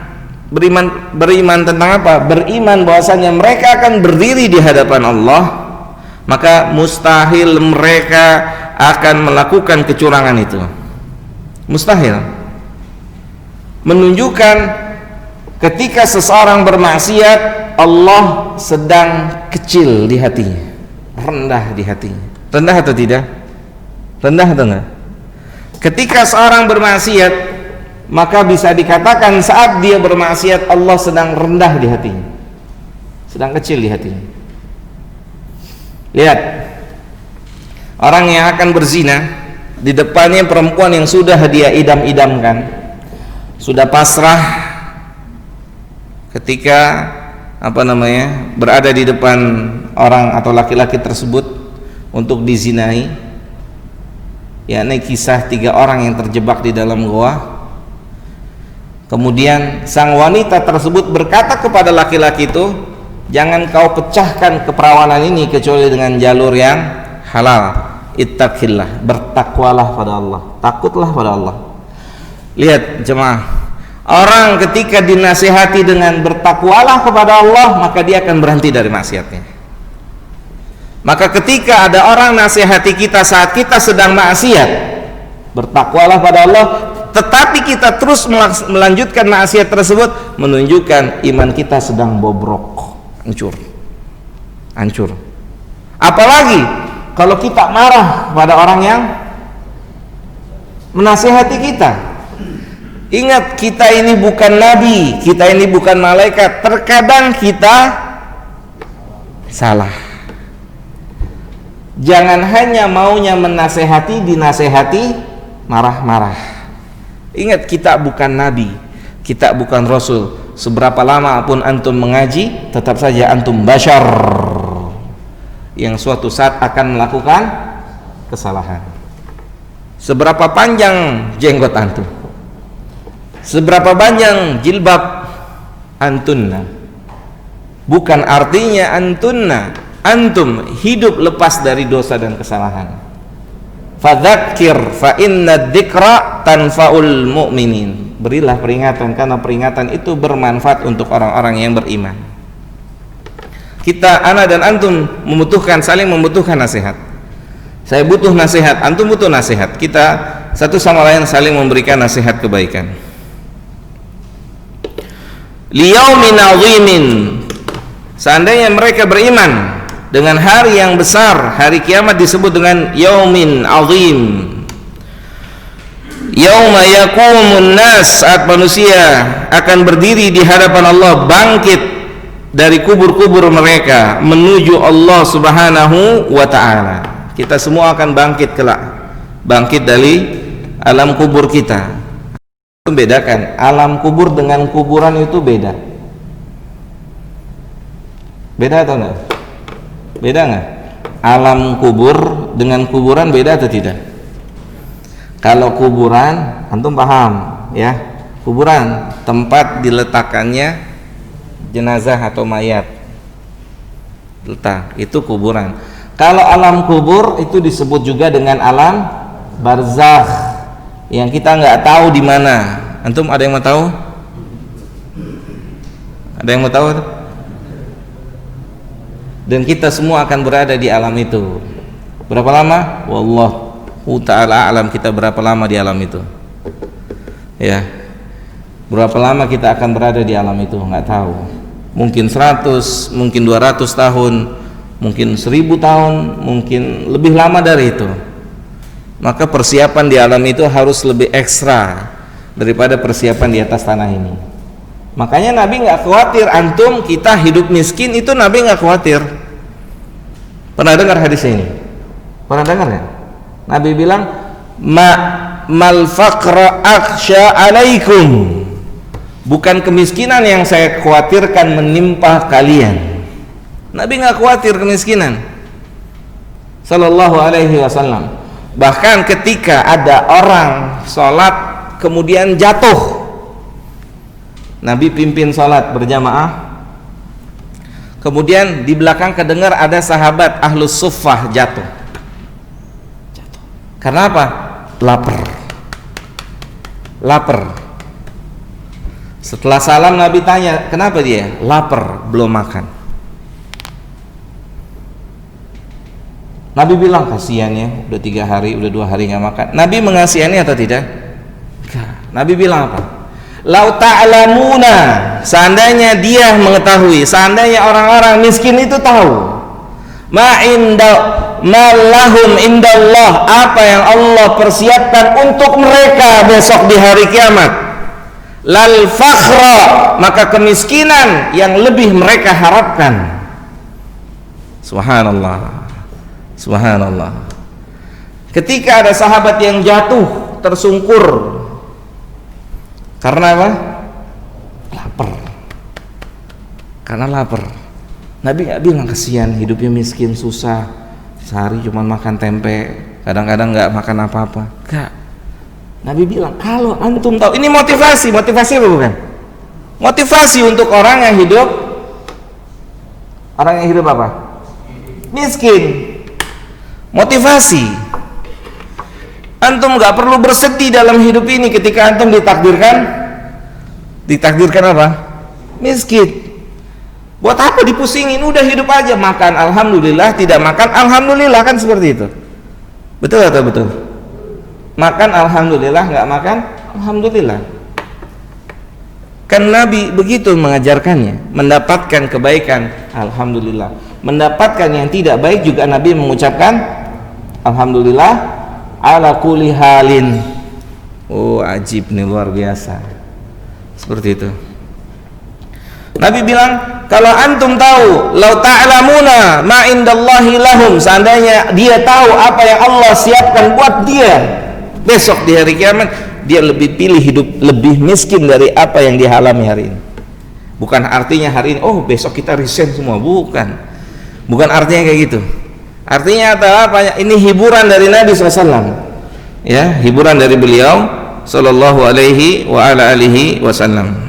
Speaker 1: tentang apa? Beriman bahwasanya mereka akan berdiri di hadapan Allah, maka mustahil mereka akan melakukan kecurangan itu. Mustahil. Menunjukkan ketika seseorang bermaksiat, Allah sedang kecil di hatinya, rendah di hatinya. Rendah atau tidak? Rendah atau enggak? Ketika seorang bermaksiat, maka bisa dikatakan saat dia bermaksiat, Allah sedang rendah di hatinya, sedang kecil di hatinya. Lihat, orang yang akan berzina, di depannya perempuan yang sudah dia idam-idamkan, sudah pasrah ketika berada di depan orang atau laki-laki tersebut untuk dizinai. Yakni kisah 3 orang yang terjebak di dalam goa. Kemudian sang wanita tersebut berkata kepada laki-laki itu, jangan kau pecahkan keperawanan ini kecuali dengan jalur yang halal. Ittaqillah, bertakwalah pada Allah, takutlah pada Allah. Lihat jemaah, orang ketika dinasihati dengan bertakwalah kepada Allah, maka dia akan berhenti dari maksiatnya. Maka ketika ada orang nasihati kita saat kita sedang maksiat, bertakwalah pada Allah, tetapi kita terus melanjutkan maksiat tersebut, menunjukkan iman kita sedang bobrok, hancur. Apalagi kalau kita marah pada orang yang menasihati kita. Ingat, kita ini bukan nabi, kita ini bukan malaikat. Terkadang kita salah. Jangan hanya maunya menasehati, dinasehati marah-marah. Ingat, kita bukan nabi, kita bukan rasul. Seberapa lama pun antum mengaji, tetap saja antum bashar yang suatu saat akan melakukan kesalahan. Seberapa panjang jenggot antum, seberapa panjang jilbab antunna, bukan artinya antum hidup lepas dari dosa dan kesalahan. Fadzakir fa inna dzikra tanfaul mu'minin. Berilah peringatan, karena peringatan itu bermanfaat untuk orang-orang yang beriman. Kita, ana dan antum saling membutuhkan nasihat. Saya butuh nasihat, antum butuh nasihat. Kita satu sama lain saling memberikan nasihat kebaikan. Liyaumin azimin, seandainya mereka beriman dengan hari yang besar, hari kiamat disebut dengan yaumin azim. Yauma yaqumun nas, saat manusia akan berdiri di hadapan Allah, bangkit dari kubur-kubur mereka menuju Allah Subhanahu wa taala. Kita semua akan bangkit kelak, bangkit dari alam kubur kita. Membedakan alam kubur dengan kuburan itu beda. Beda atau enggak? Beda enggak? Alam kubur dengan kuburan beda atau tidak? Kalau kuburan, antum paham ya? Kuburan tempat diletakkannya jenazah atau mayat. Letak, itu kuburan. Kalau alam kubur itu disebut juga dengan alam barzakh, yang kita nggak tahu di mana. Antum ada yang mau tahu? Ada yang mau tahu? Dan kita semua akan berada di alam itu. Berapa lama? Wallahu ta'ala alam, kita berapa lama di alam itu. Ya. Berapa lama kita akan berada di alam itu, nggak tahu. Mungkin 100, mungkin 200 tahun, mungkin 1000 tahun, mungkin lebih lama dari itu. Maka persiapan di alam itu harus lebih ekstra daripada persiapan di atas tanah ini. Makanya Nabi nggak khawatir antum kita hidup miskin, itu Nabi nggak khawatir. Pernah dengar hadis ini? Pernah dengar ya? Nabi bilang, mal faqra akhsha alaikum, bukan kemiskinan yang saya khawatirkan menimpa kalian. Nabi nggak khawatir kemiskinan, sallallahu alaihi wasallam. Bahkan ketika ada orang sholat kemudian jatuh, Nabi pimpin sholat berjamaah, kemudian di belakang kedengar ada sahabat ahlus suffah jatuh. Karena apa? Lapar. Setelah salam Nabi tanya, kenapa dia? Lapar, belum makan. Nabi bilang, kasihan ya, udah 3 hari, udah 2 hari nggak makan. Nabi mengasihani atau tidak? Enggak. Nabi bilang apa? Lau ta'lamuna, seandainya dia mengetahui, seandainya orang-orang miskin itu tahu, lahum indallah, apa yang Allah persiapkan untuk mereka besok di hari kiamat, lal fakhra, maka kemiskinan yang lebih mereka harapkan. Subhanallah, subhanallah. Ketika ada sahabat yang jatuh tersungkur karena apa? Lapar. Karena lapar. Nabi nggak bilang kasihan hidupnya miskin susah, sehari cuma makan tempe, kadang-kadang nggak makan apa-apa. Enggak. Nabi bilang kalau antum tahu, ini motivasi apa bukan? Motivasi untuk orang yang hidup apa? Miskin. Motivasi. Antum nggak perlu bersedih dalam hidup ini ketika antum ditakdirkan apa? Miskin. Buat apa dipusingin? Udah hidup aja, makan alhamdulillah, tidak makan alhamdulillah, kan seperti itu. Betul atau betul? Makan alhamdulillah, nggak makan alhamdulillah. Kan Nabi begitu mengajarkannya. Mendapatkan kebaikan alhamdulillah, mendapatkan yang tidak baik juga Nabi mengucapkan alhamdulillah ala kulli halin. Oh, ajib nih, luar biasa. Seperti itu. Nabi bilang, kalau antum tahu, lau ta'lamuna ma indallahi lahum, seandainya dia tahu apa yang Allah siapkan buat dia besok di hari kiamat, dia lebih pilih hidup lebih miskin dari apa yang dia alami hari ini. Bukan artinya hari ini, oh besok kita resign semua, bukan artinya kayak gitu. Artinya adalah apa? Ini hiburan dari Nabi SAW, ya, hiburan dari beliau sallallahu alaihi wa ala alihi wasallam.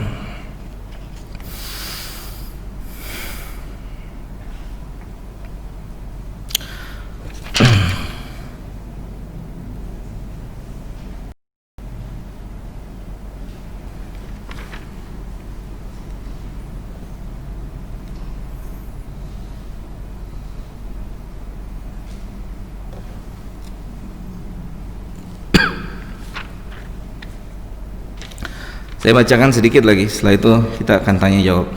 Speaker 1: Saya bacakan sedikit lagi, setelah itu kita akan tanya jawab.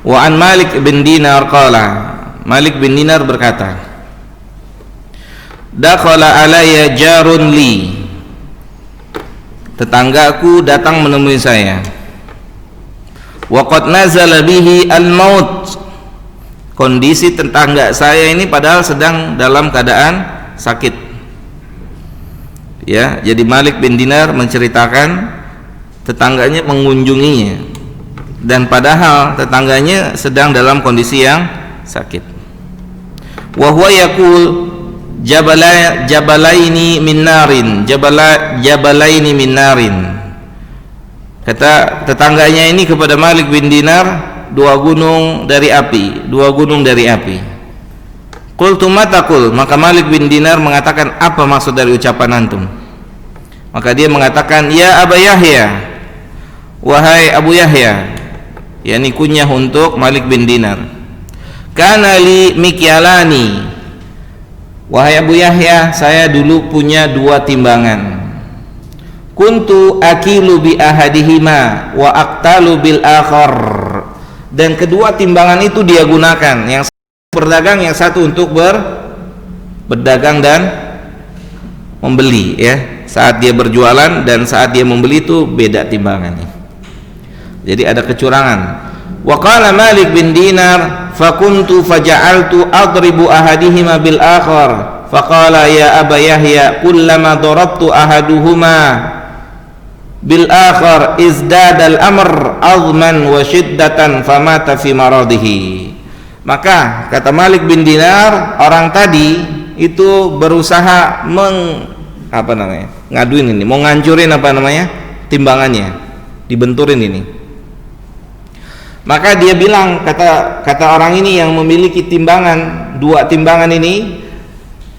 Speaker 1: Wa an Malik bin Dinar qala, Malik bin Dinar berkata, dakhala alayya jarun li, tetanggaku datang menemui saya, wa qad nazala bihi al-maut, kondisi tetangga saya ini padahal sedang dalam keadaan sakit. Ya, jadi Malik bin Dinar menceritakan tetangganya mengunjunginya, dan padahal tetangganya sedang dalam kondisi yang sakit. Wa huwa yaqul jabalaini min narin, jabalaini min narin. Kata tetangganya ini kepada Malik bin Dinar, dua gunung dari api, dua gunung dari api. Qultu ma taqul, maka Malik bin Dinar mengatakan, apa maksud dari ucapan antum? Maka dia mengatakan, ya Aba Yahya, wahai Abu Yahya, yakni kunyah untuk Malik bin Dinar. Kana li mikyalani, wahai Abu Yahya, saya dulu punya dua timbangan. Kuntu akilu bi ahadihima wa aqtalu bil akhar, dan kedua timbangan itu dia gunakan, yang satu berdagang, yang satu untuk berdagang dan membeli, ya. Saat dia berjualan dan saat dia membeli itu beda timbangannya. Jadi ada kecurangan. Wa qala Malik bin Dinar, fakuntu faja'altu adribu ahadihima bil akhar, faqala ya Aba Yahya, kullama darabtu ahaduhuma bil akhar izdadal amr azman wa shiddatan famata fi maradihi. Maka kata Malik bin Dinar, orang tadi itu berusaha ngaduin ini, mau ngancurin timbangannya, dibenturin ini. Maka dia bilang, kata orang ini yang memiliki timbangan, dua timbangan ini,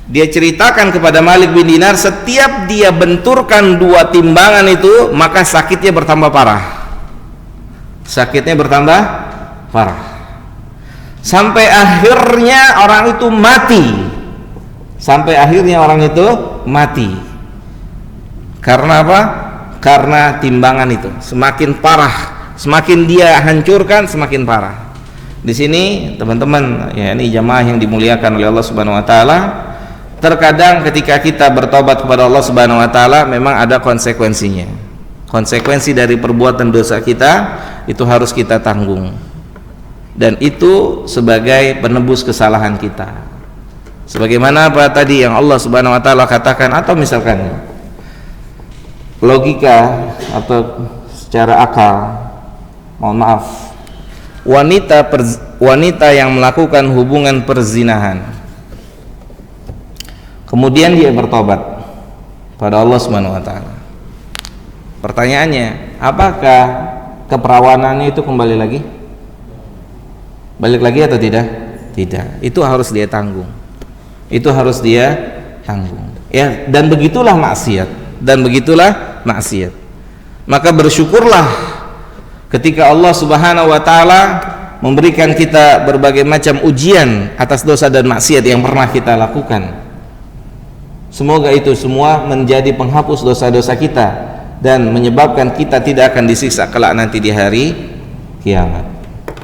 Speaker 1: dia ceritakan kepada Malik bin Dinar, setiap dia benturkan dua timbangan itu, maka sakitnya bertambah parah. Sakitnya bertambah parah. Sampai akhirnya orang itu mati. Karena apa? Karena timbangan itu semakin parah, semakin dia hancurkan semakin parah. Di sini teman-teman, ya, ini jamaah yang dimuliakan oleh Allah Subhanahu wa taala, terkadang ketika kita bertobat kepada Allah Subhanahu wa taala memang ada konsekuensinya. Konsekuensi dari perbuatan dosa kita itu harus kita tanggung, dan itu sebagai penebus kesalahan kita. Sebagaimana apa tadi yang Allah Subhanahu wa taala katakan, atau misalkan logika atau secara akal, mohon maaf, wanita yang melakukan hubungan perzinahan kemudian dia bertobat pada Allah Subhanahu wa taala. Pertanyaannya, apakah keperawanannya itu kembali lagi? Balik lagi atau tidak? Tidak. Itu harus dia tanggung. Ya, dan begitulah maksiat. Maka bersyukurlah ketika Allah Subhanahu wa taala memberikan kita berbagai macam ujian atas dosa dan maksiat yang pernah kita lakukan. Semoga itu semua menjadi penghapus dosa-dosa kita dan menyebabkan kita tidak akan disiksa kelak nanti di hari kiamat.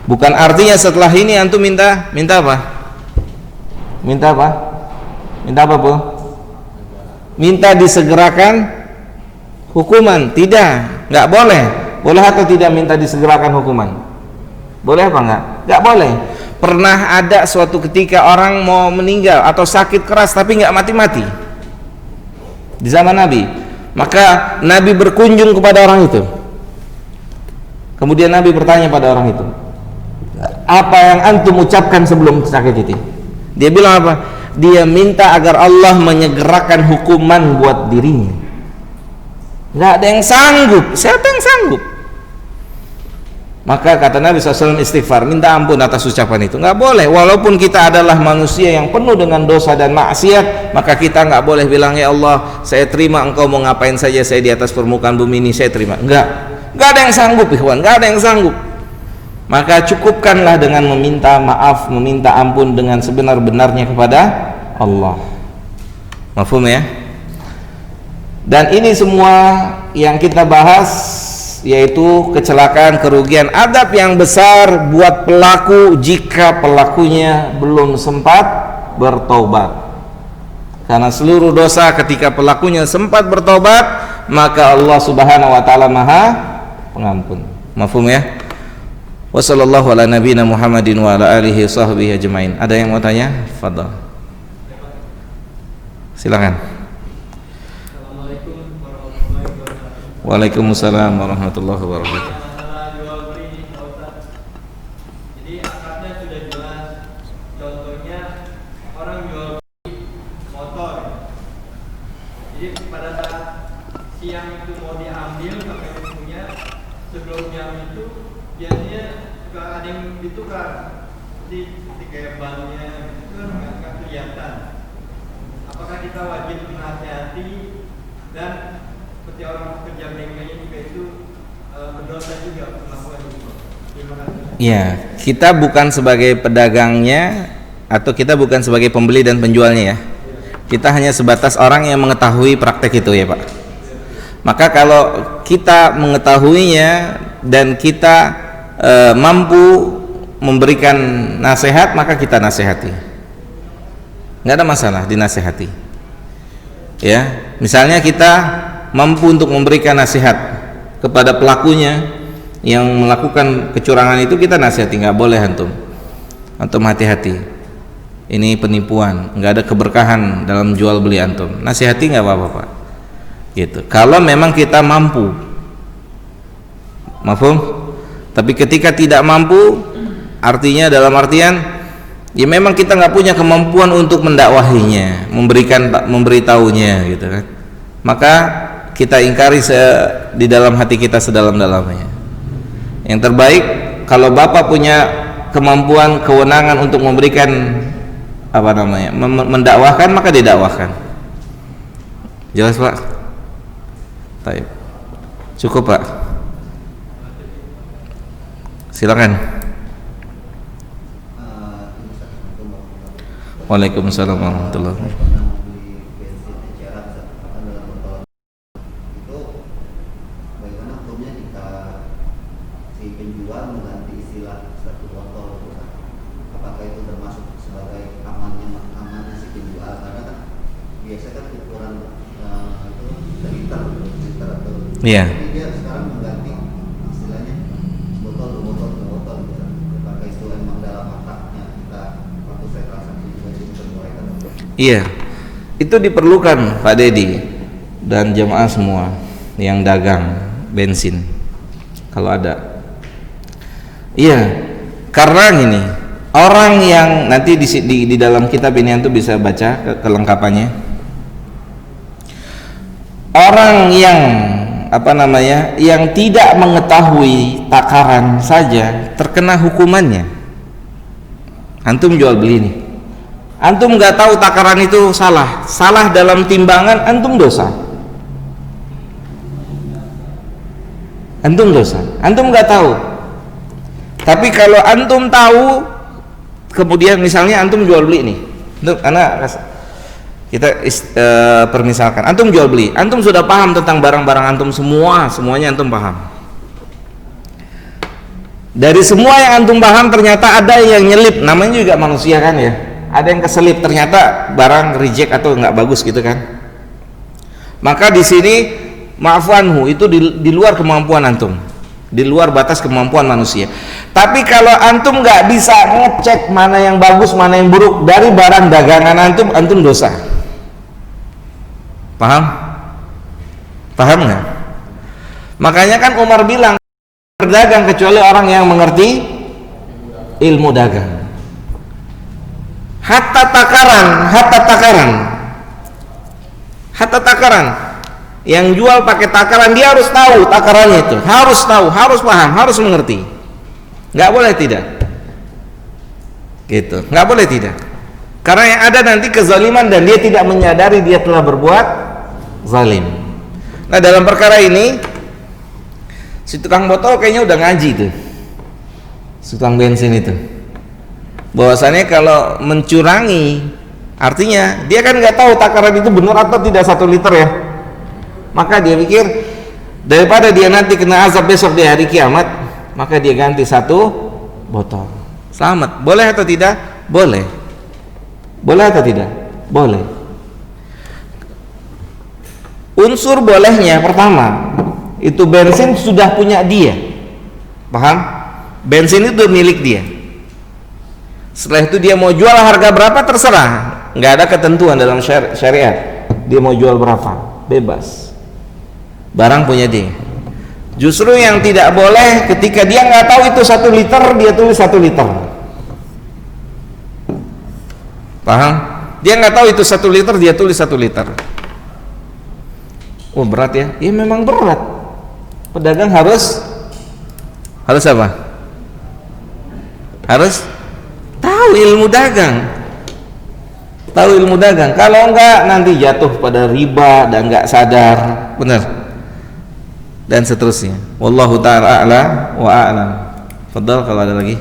Speaker 1: Bukan artinya setelah ini antum minta apa? Minta apa, Bu? Minta disegerakan hukuman. Tidak, nggak boleh. Boleh atau tidak minta disegerakan hukuman? Boleh apa enggak? Nggak boleh. Pernah ada suatu ketika orang mau meninggal atau sakit keras tapi nggak mati-mati di zaman Nabi. Maka Nabi berkunjung kepada orang itu. Kemudian Nabi bertanya pada orang itu, apa yang antum ucapkan sebelum sakit itu? Dia bilang apa? Dia minta agar Allah menyegerakan hukuman buat dirinya. Nggak ada yang sanggup. Siapa yang sanggup? Maka kata Nabi SAW, istighfar, minta ampun atas ucapan itu. Nggak boleh. Walaupun kita adalah manusia yang penuh dengan dosa dan maksiat, maka kita nggak boleh bilang, ya Allah, saya terima engkau mau ngapain saja saya di atas permukaan bumi ini, saya terima. Nggak ada yang sanggup, ikhwan. Nggak ada yang sanggup. Maka cukupkanlah dengan meminta maaf, meminta ampun dengan sebenar-benarnya kepada Allah. Mafhum ya? Dan ini semua yang kita bahas, yaitu kecelakaan, kerugian, adab yang besar buat pelaku jika pelakunya belum sempat bertobat. Karena seluruh dosa ketika pelakunya sempat bertobat, maka Allah Subhanahu wa taala Maha Pengampun. Mafhum ya? Wassallallahu ala nabiyina Muhammadin wa ala alihi sahbihi ajmain. Ada yang mau tanya? Fadhal. Silakan.
Speaker 2: Assalamualaikum warahmatullahi wabarakatuh.
Speaker 1: Waalaikumsalam warahmatullahi wabarakatuh.
Speaker 2: Masalah jual beli nih Pak Ustadz. Jadi akadnya sudah jelas. Contohnya orang jual beli motor. Jadi pada saat siang itu mau diambil pakai punya, sebelum jam itu biasanya suka ada yang ditukar. Jadi kayak bannya itu kan nggak kelihatan. Apakah kita wajib menasihati dan seperti orang pekerja bengkelnya juga itu berdosa juga melakukan itu? Terima kasih.
Speaker 1: Ya, kita bukan sebagai pedagangnya atau kita bukan sebagai pembeli dan penjualnya ya. Kita hanya sebatas orang yang mengetahui praktek itu ya Pak. Maka kalau kita mengetahuinya dan kita mampu memberikan nasihat, maka kita nasihati. Nggak ada masalah dinasihati. Ya, misalnya kita mampu untuk memberikan nasihat kepada pelakunya yang melakukan kecurangan itu, kita nasihati, nggak boleh antum hati-hati, ini penipuan, nggak ada keberkahan dalam jual beli antum. Nasihati nggak apa-apa Pak, gitu. Kalau memang kita mampu, mafhum. Tapi ketika tidak mampu, artinya dalam artian ya memang kita nggak punya kemampuan untuk mendakwahinya, memberitahunya, gitu kan. Maka kita ingkari di dalam hati kita sedalam-dalamnya. Yang terbaik kalau Bapak punya kemampuan, kewenangan untuk memberikan mendakwahkan, maka didakwahkan. Jelas Pak? Baik. Cukup Pak. Silakan. Waalaikumsalam warahmatullahi wabarakatuh. Iya.
Speaker 3: Dia sekarang mengganti istilahnya botol pakai itu emang dalam akadnya kita waktu saya transaksi juga diperbolehkan.
Speaker 1: Iya, itu diperlukan Pak Dedi dan jemaah semua yang dagang bensin kalau ada. Iya, karena gini, orang yang nanti di dalam kitab ini itu bisa baca kelengkapannya. Orang yang yang tidak mengetahui takaran saja terkena hukumannya. Antum jual beli nih, antum nggak tahu takaran itu salah dalam timbangan, antum dosa. Antum nggak tahu. Tapi kalau antum tahu, kemudian misalnya antum jual beli nih, karena kita permisalkan antum jual beli, antum sudah paham tentang barang-barang antum semuanya antum paham. Dari semua yang antum paham ternyata ada yang nyelip, namanya juga manusia kan ya, ada yang keselip, ternyata barang reject atau nggak bagus gitu kan. Maka di sini ma'afanhu itu di luar kemampuan antum, di luar batas kemampuan manusia. Tapi kalau antum nggak bisa ngecek mana yang bagus mana yang buruk dari barang dagangan antum dosa. Paham nggak? Makanya kan Umar bilang berdagang kecuali orang yang mengerti ilmu dagang. Hatta takaran yang jual pakai takaran, dia harus tahu takarannya itu, harus tahu, harus paham, harus mengerti. Nggak boleh tidak, gitu. Nggak boleh tidak, karena yang ada nanti kezaliman dan dia tidak menyadari dia telah berbuat zalim. Nah dalam perkara ini si tukang botol kayaknya udah ngaji tuh, si tukang bensin itu, bahwasannya kalau mencurangi artinya dia kan nggak tahu takaran itu benar atau tidak 1 liter ya. Maka dia pikir daripada dia nanti kena azab besok di hari kiamat, maka dia ganti 1 botol. Selamat. Boleh atau tidak? Boleh. Boleh atau tidak? Boleh. Unsur bolehnya pertama, itu bensin sudah punya dia. Paham? Bensin itu milik dia. Setelah itu dia mau jual harga berapa terserah, nggak ada ketentuan dalam syariat. Dia mau jual berapa, bebas. Barang punya dia. Justru yang tidak boleh ketika dia nggak tahu itu 1 liter, dia tulis 1 liter. Paham? Dia nggak tahu itu 1 liter, dia tulis 1 liter. Oh berat ya? Iya memang berat. Pedagang harus apa? Harus tahu ilmu dagang. Tahu ilmu dagang. Kalau enggak nanti jatuh pada riba dan enggak sadar. Benar. Dan seterusnya. Wallahu ta'ala a'la wa a'lam. Fadhal kalau ada lagi.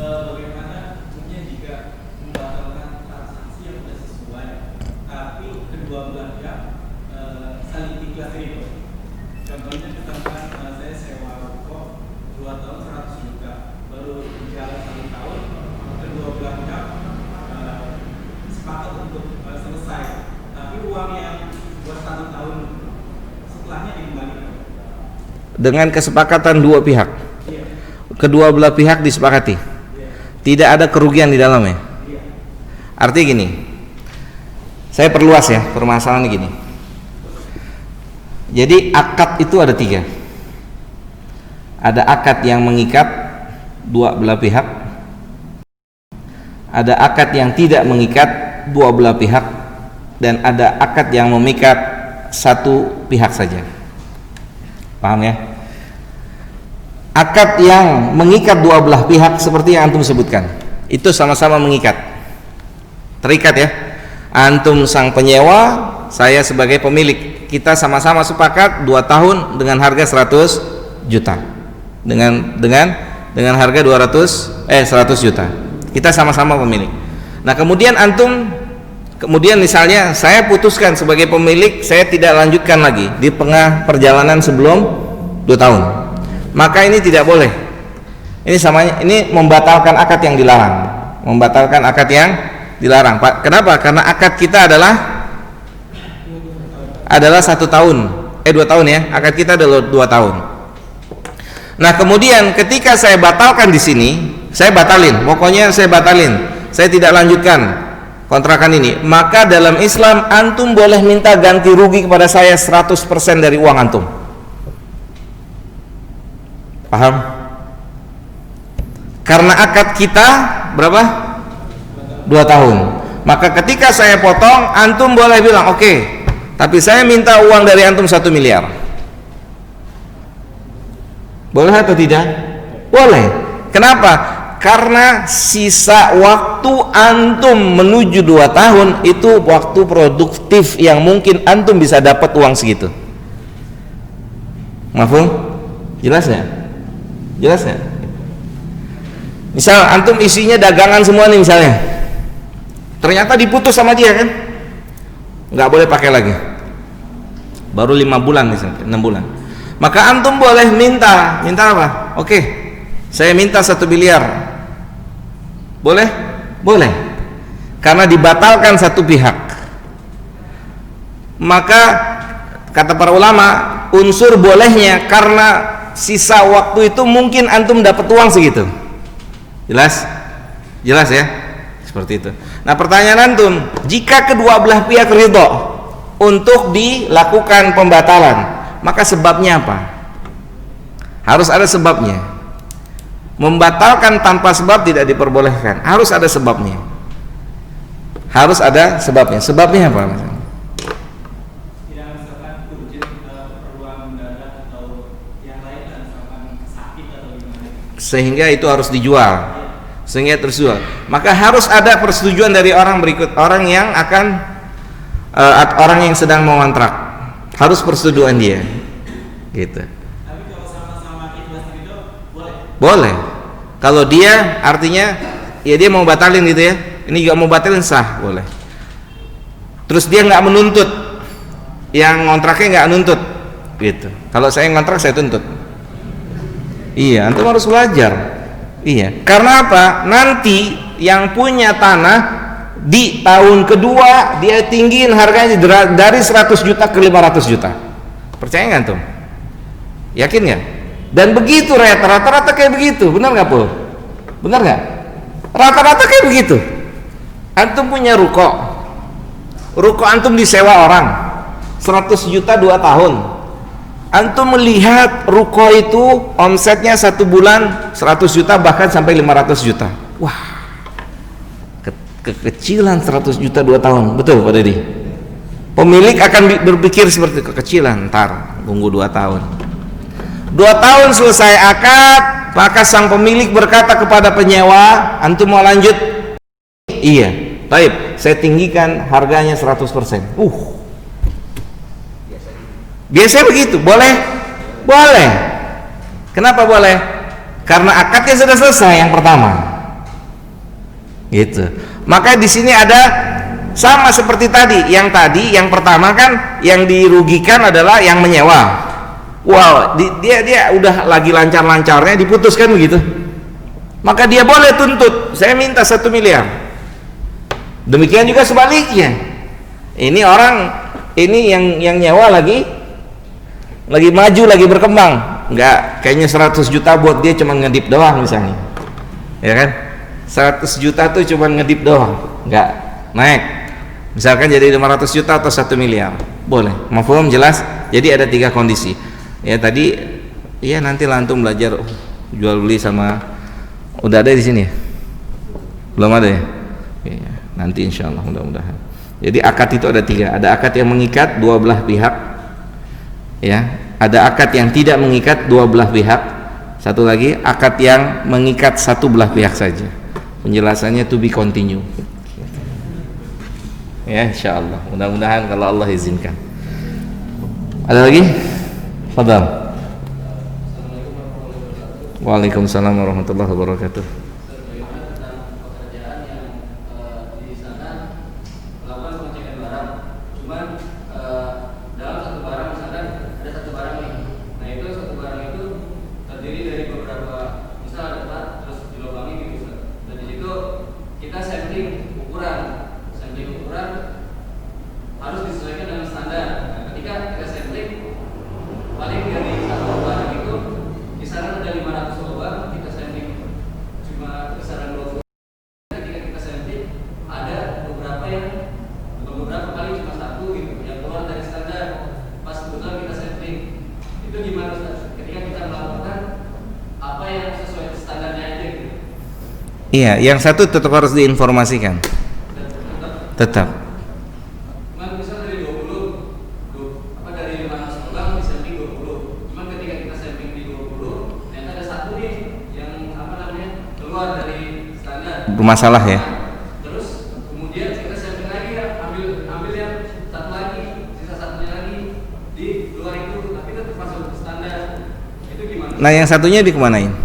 Speaker 2: Bagaimana hukumnya jika membatalkan transaksi yang sudah sesuai, tapi kedua belah pihak saling ikhlas ridho? Contohnya misalkan saya sewa ruko 2 tahun 100 juta, baru berjalan 1 tahun, kedua belah pihak sepakat untuk selesai, tapi uang yang buat 1 tahun setelahnya dikembalikan
Speaker 1: Dengan kesepakatan dua pihak. Kedua belah pihak disepakati. Tidak ada kerugian di dalamnya. Artinya gini. Saya perluas ya permasalahan gini. Jadi akad itu ada 3. Ada akad yang mengikat dua belah pihak. Ada akad yang tidak mengikat dua belah pihak, dan ada akad yang memikat satu pihak saja. Paham ya? Akad yang mengikat dua belah pihak seperti yang antum sebutkan, itu sama-sama mengikat, terikat ya. Antum sang penyewa, saya sebagai pemilik, kita sama-sama sepakat 2 tahun dengan harga 100 juta. Dengan harga 100 juta. Kita sama-sama pemilik. Nah, kemudian misalnya saya putuskan sebagai pemilik, saya tidak lanjutkan lagi di tengah perjalanan sebelum 2 tahun. Maka ini tidak boleh. Ini membatalkan akad yang dilarang. Membatalkan akad yang dilarang. Kenapa? Karena akad kita adalah 1 tahun. 2 tahun ya. Akad kita adalah 2 tahun. Nah, kemudian ketika saya batalkan di sini, saya batalin. Pokoknya saya batalin. Saya tidak lanjutkan kontrakan ini. Maka dalam Islam antum boleh minta ganti rugi kepada saya 100% dari uang antum. Paham? Karena akad kita berapa? 2 tahun. Maka ketika saya potong, antum boleh bilang, oke, tapi saya minta uang dari antum 1 miliar. Boleh atau tidak? Boleh. Kenapa? Karena sisa waktu antum menuju 2 tahun itu waktu produktif yang mungkin antum bisa dapat uang segitu. Mafhum? Jelas ya? Jelas ya? Misal antum isinya dagangan semua nih misalnya, ternyata diputus sama dia kan, nggak boleh pakai lagi, baru 5 bulan misalnya, 6 bulan. Maka antum boleh minta apa? Oke, saya minta 1 miliar. Boleh? Boleh. Karena dibatalkan satu pihak. Maka kata para ulama, unsur bolehnya karena sisa waktu itu mungkin antum dapat uang segitu. Jelas? Jelas ya? Seperti itu. Nah, pertanyaan antum, jika kedua belah pihak ridho untuk dilakukan pembatalan, maka sebabnya apa? Harus ada sebabnya. Membatalkan tanpa sebab tidak diperbolehkan. Harus ada sebabnya. Harus ada sebabnya. Sebabnya apa?
Speaker 2: Tidak misalkan urgent, keperluan mendadak atau yang lain, misalkan sakit atau gimana.
Speaker 1: Sehingga itu harus dijual. Sehingga terjual. Maka harus ada persetujuan dari orang berikut, orang yang sedang mau kontrak. Harus persetujuan dia. Gitu.
Speaker 2: Tapi kalau sama-sama ikhlas ridho, boleh?
Speaker 1: Boleh. Kalau dia artinya ya dia mau batalin gitu ya. Ini juga mau batalin, sah, boleh. Terus dia nggak menuntut. Yang kontraknya nggak nuntut. Gitu. Kalau saya ngontrak saya tuntut. Iya, antum harus belajar. Iya. Karena apa? Nanti yang punya tanah di tahun kedua dia tinggiin harganya dari 100 juta ke 500 juta. Percaya nggak antum? Yakin nggak? Dan begitu rata-rata kayak begitu, benar nggak Pul? Benar nggak? Rata-rata kayak begitu. Antum punya ruko antum disewa orang 100 juta 2 tahun. Antum melihat ruko itu omsetnya 1 bulan 100 juta bahkan sampai 500 juta. Wah, kekecilan 100 juta 2 tahun, betul Pak Dedi? Pemilik akan berpikir seperti kekecilan, ntar tunggu 2 tahun. 2 tahun selesai akad, maka sang pemilik berkata kepada penyewa, antum mau lanjut? Iya, baik, saya tinggikan harganya 100%. Biasanya begitu, boleh? Boleh. Kenapa boleh? Karena akadnya sudah selesai yang pertama. Gitu. Maka di sini ada sama seperti tadi. Yang pertama kan yang dirugikan adalah yang menyewa. Wow, dia udah lagi lancar-lancarnya diputuskan begitu. Maka dia boleh tuntut, saya minta 1 miliar. Demikian juga sebaliknya. Ini orang ini yang nyewa lagi maju, lagi berkembang. Enggak, kayaknya 100 juta buat dia cuma ngedip doang misalnya. Ya kan? 100 juta tuh cuma ngedip doang. Enggak naik. Misalkan jadi 500 juta atau 1 miliar. Boleh. Mafhum, jelas? Jadi ada 3 kondisi. Ya tadi ya nanti antum belajar jual beli sama udah ada di sini ya? Belum ada ya? Ya nanti insyaallah mudah-mudahan. Jadi akad itu ada 3. Ada akad yang mengikat dua belah pihak. Ya, ada akad yang tidak mengikat dua belah pihak. Satu lagi akad yang mengikat satu belah pihak saja. Penjelasannya to be continue. Ya insyaallah. Mudah-mudahan kalau Allah izinkan. Ada lagi? Fadhal. Waalaikumsalam warahmatullahi wabarakatuh. Iya, yang satu tetap harus diinformasikan. Tetap.
Speaker 2: Misal dari 20, dari 500 lubang di samping 20. Cuman ketika kita samping di 20, ternyata ada satu nih yang keluar dari standar.
Speaker 1: Bermasalah ya.
Speaker 2: Terus kemudian kita samping lagi ya, ambil yang satu lagi, sisa satunya lagi di luar itu, tapi tetap masuk ke standar. Itu gimana?
Speaker 1: Nah, yang satunya dikemanain?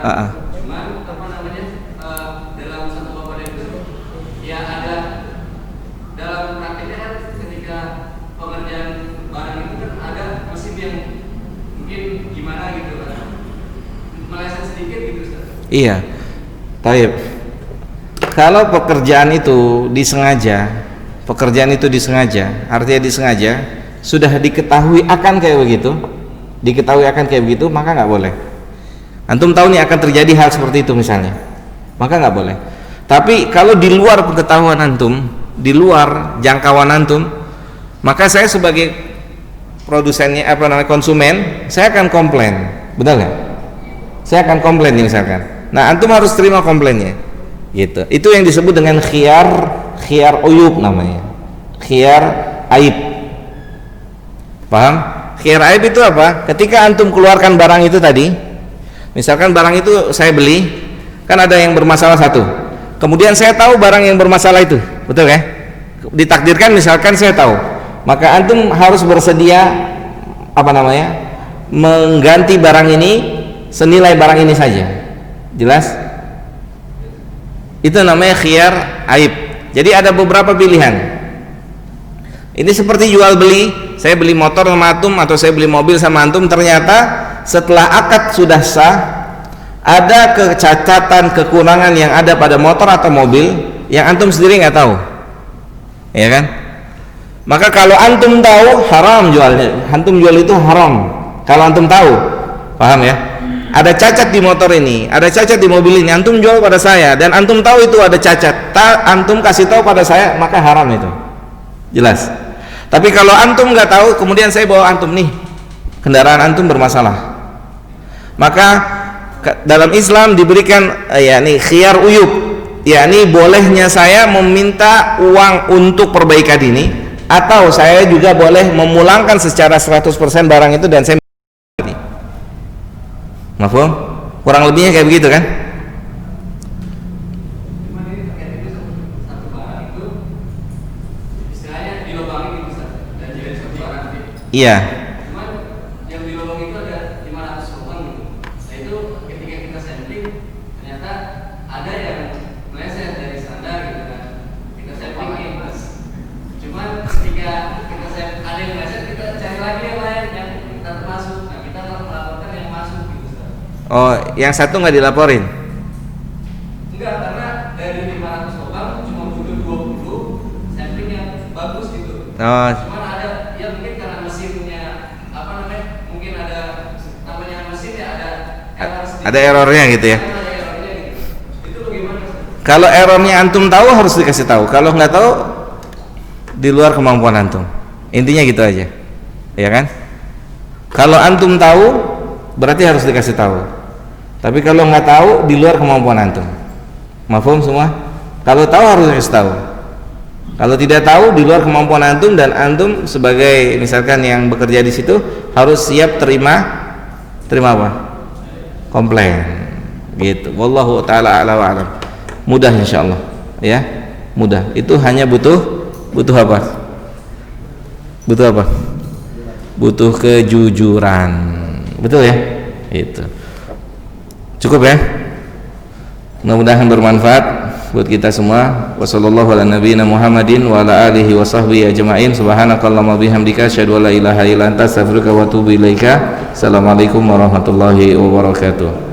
Speaker 2: Cuman dalam satu komponen itu ya ada dalam prakteknya kan ketika pengerjaan barang itu kan ada mesin yang mungkin gimana gitu kan meleset sedikit gitu Ustaz.
Speaker 1: Iya. Baik. Kalau pekerjaan itu disengaja, artinya disengaja, sudah diketahui akan kayak begitu, maka nggak boleh. Antum tahu nih akan terjadi hal seperti itu misalnya, maka nggak boleh. Tapi kalau di luar pengetahuan antum, di luar jangkauan antum, maka saya sebagai produsennya konsumen, saya akan komplain, benar nggak? Saya akan komplain nih misalkan. Nah antum harus terima komplainnya, gitu. Itu yang disebut dengan khiyar uyub namanya, khiyar aib. Paham? Khiyar aib itu apa? Ketika antum keluarkan barang itu tadi. Misalkan barang itu saya beli, kan ada yang bermasalah satu. Kemudian saya tahu barang yang bermasalah itu, betul ya? Ditakdirkan misalkan saya tahu, maka antum harus bersedia mengganti barang ini senilai barang ini saja. Jelas? Itu namanya khiyar aib. Jadi ada beberapa pilihan. Ini seperti jual beli. Saya beli motor sama antum atau saya beli mobil sama antum, ternyata setelah akad sudah sah, ada kecacatan, kekurangan yang ada pada motor atau mobil yang antum sendiri nggak tahu, ya kan? Maka kalau antum tahu, haram jualnya. Antum jual itu haram kalau antum tahu, paham ya? Ada cacat di motor ini, ada cacat di mobil ini, antum jual pada saya dan antum tahu itu ada cacat, antum kasih tahu pada saya, maka haram itu, jelas. Tapi kalau antum nggak tahu, kemudian saya bawa antum nih, kendaraan antum bermasalah, maka dalam Islam diberikan yakni khiyar uyub, yakni bolehnya saya meminta uang untuk perbaikan ini, atau saya juga boleh memulangkan secara 100% barang itu dan saya ini. Mafhum? Kurang lebihnya kayak begitu kan? Iya.
Speaker 2: Cuman yang di lubang itu ada 500 lubang gitu. Nah itu ketika kita sampling ternyata ada yang meleset dari standar gitu kan. Kita sampling mas. Cuman ketika kita ada yang meleset, kita cari lagi yang lain yang kita termasuk. Nah kita melaporkan yang masuk gitu.
Speaker 1: Oh, yang satu nggak dilaporin?
Speaker 2: Enggak, karena dari 500 lubang cuma butuh 20 sampling yang bagus gitu.
Speaker 1: Oh.
Speaker 2: Cuman ada ya mungkin karena mesinnya apa namanya, mungkin ada namanya mesin ya ada error sedikit.
Speaker 1: Ada errornya gitu ya.
Speaker 2: Ada errornya gitu. Itu bagaimana?
Speaker 1: Kalau errornya antum tahu harus dikasih tahu. Kalau nggak tahu di luar kemampuan antum. Intinya gitu aja, ya kan? Kalau antum tahu berarti harus dikasih tahu. Tapi kalau nggak tahu di luar kemampuan antum. Mafhum semua? Kalau tahu harus dikasih tahu. Kalau tidak tahu di luar kemampuan antum dan antum sebagai misalkan yang bekerja di situ harus siap terima apa? Komplain. Gitu. Wallahu taala a'la wa a'lam. Mudah insyaallah, ya. Mudah. Itu hanya butuh apa? Butuh apa? Butuh kejujuran. Betul ya? Itu. Cukup ya? Mudah-mudahan bermanfaat buat kita semua. Wassallallahu ala nabiyina Muhammadin wa ala alihi wa sahbihi ajma'in. Subhanakallahumma bihamdika asyhadu an la ilaha illa anta astaghfiruka wa atubu ilaika. Assalamualaikum warahmatullahi wabarakatuh.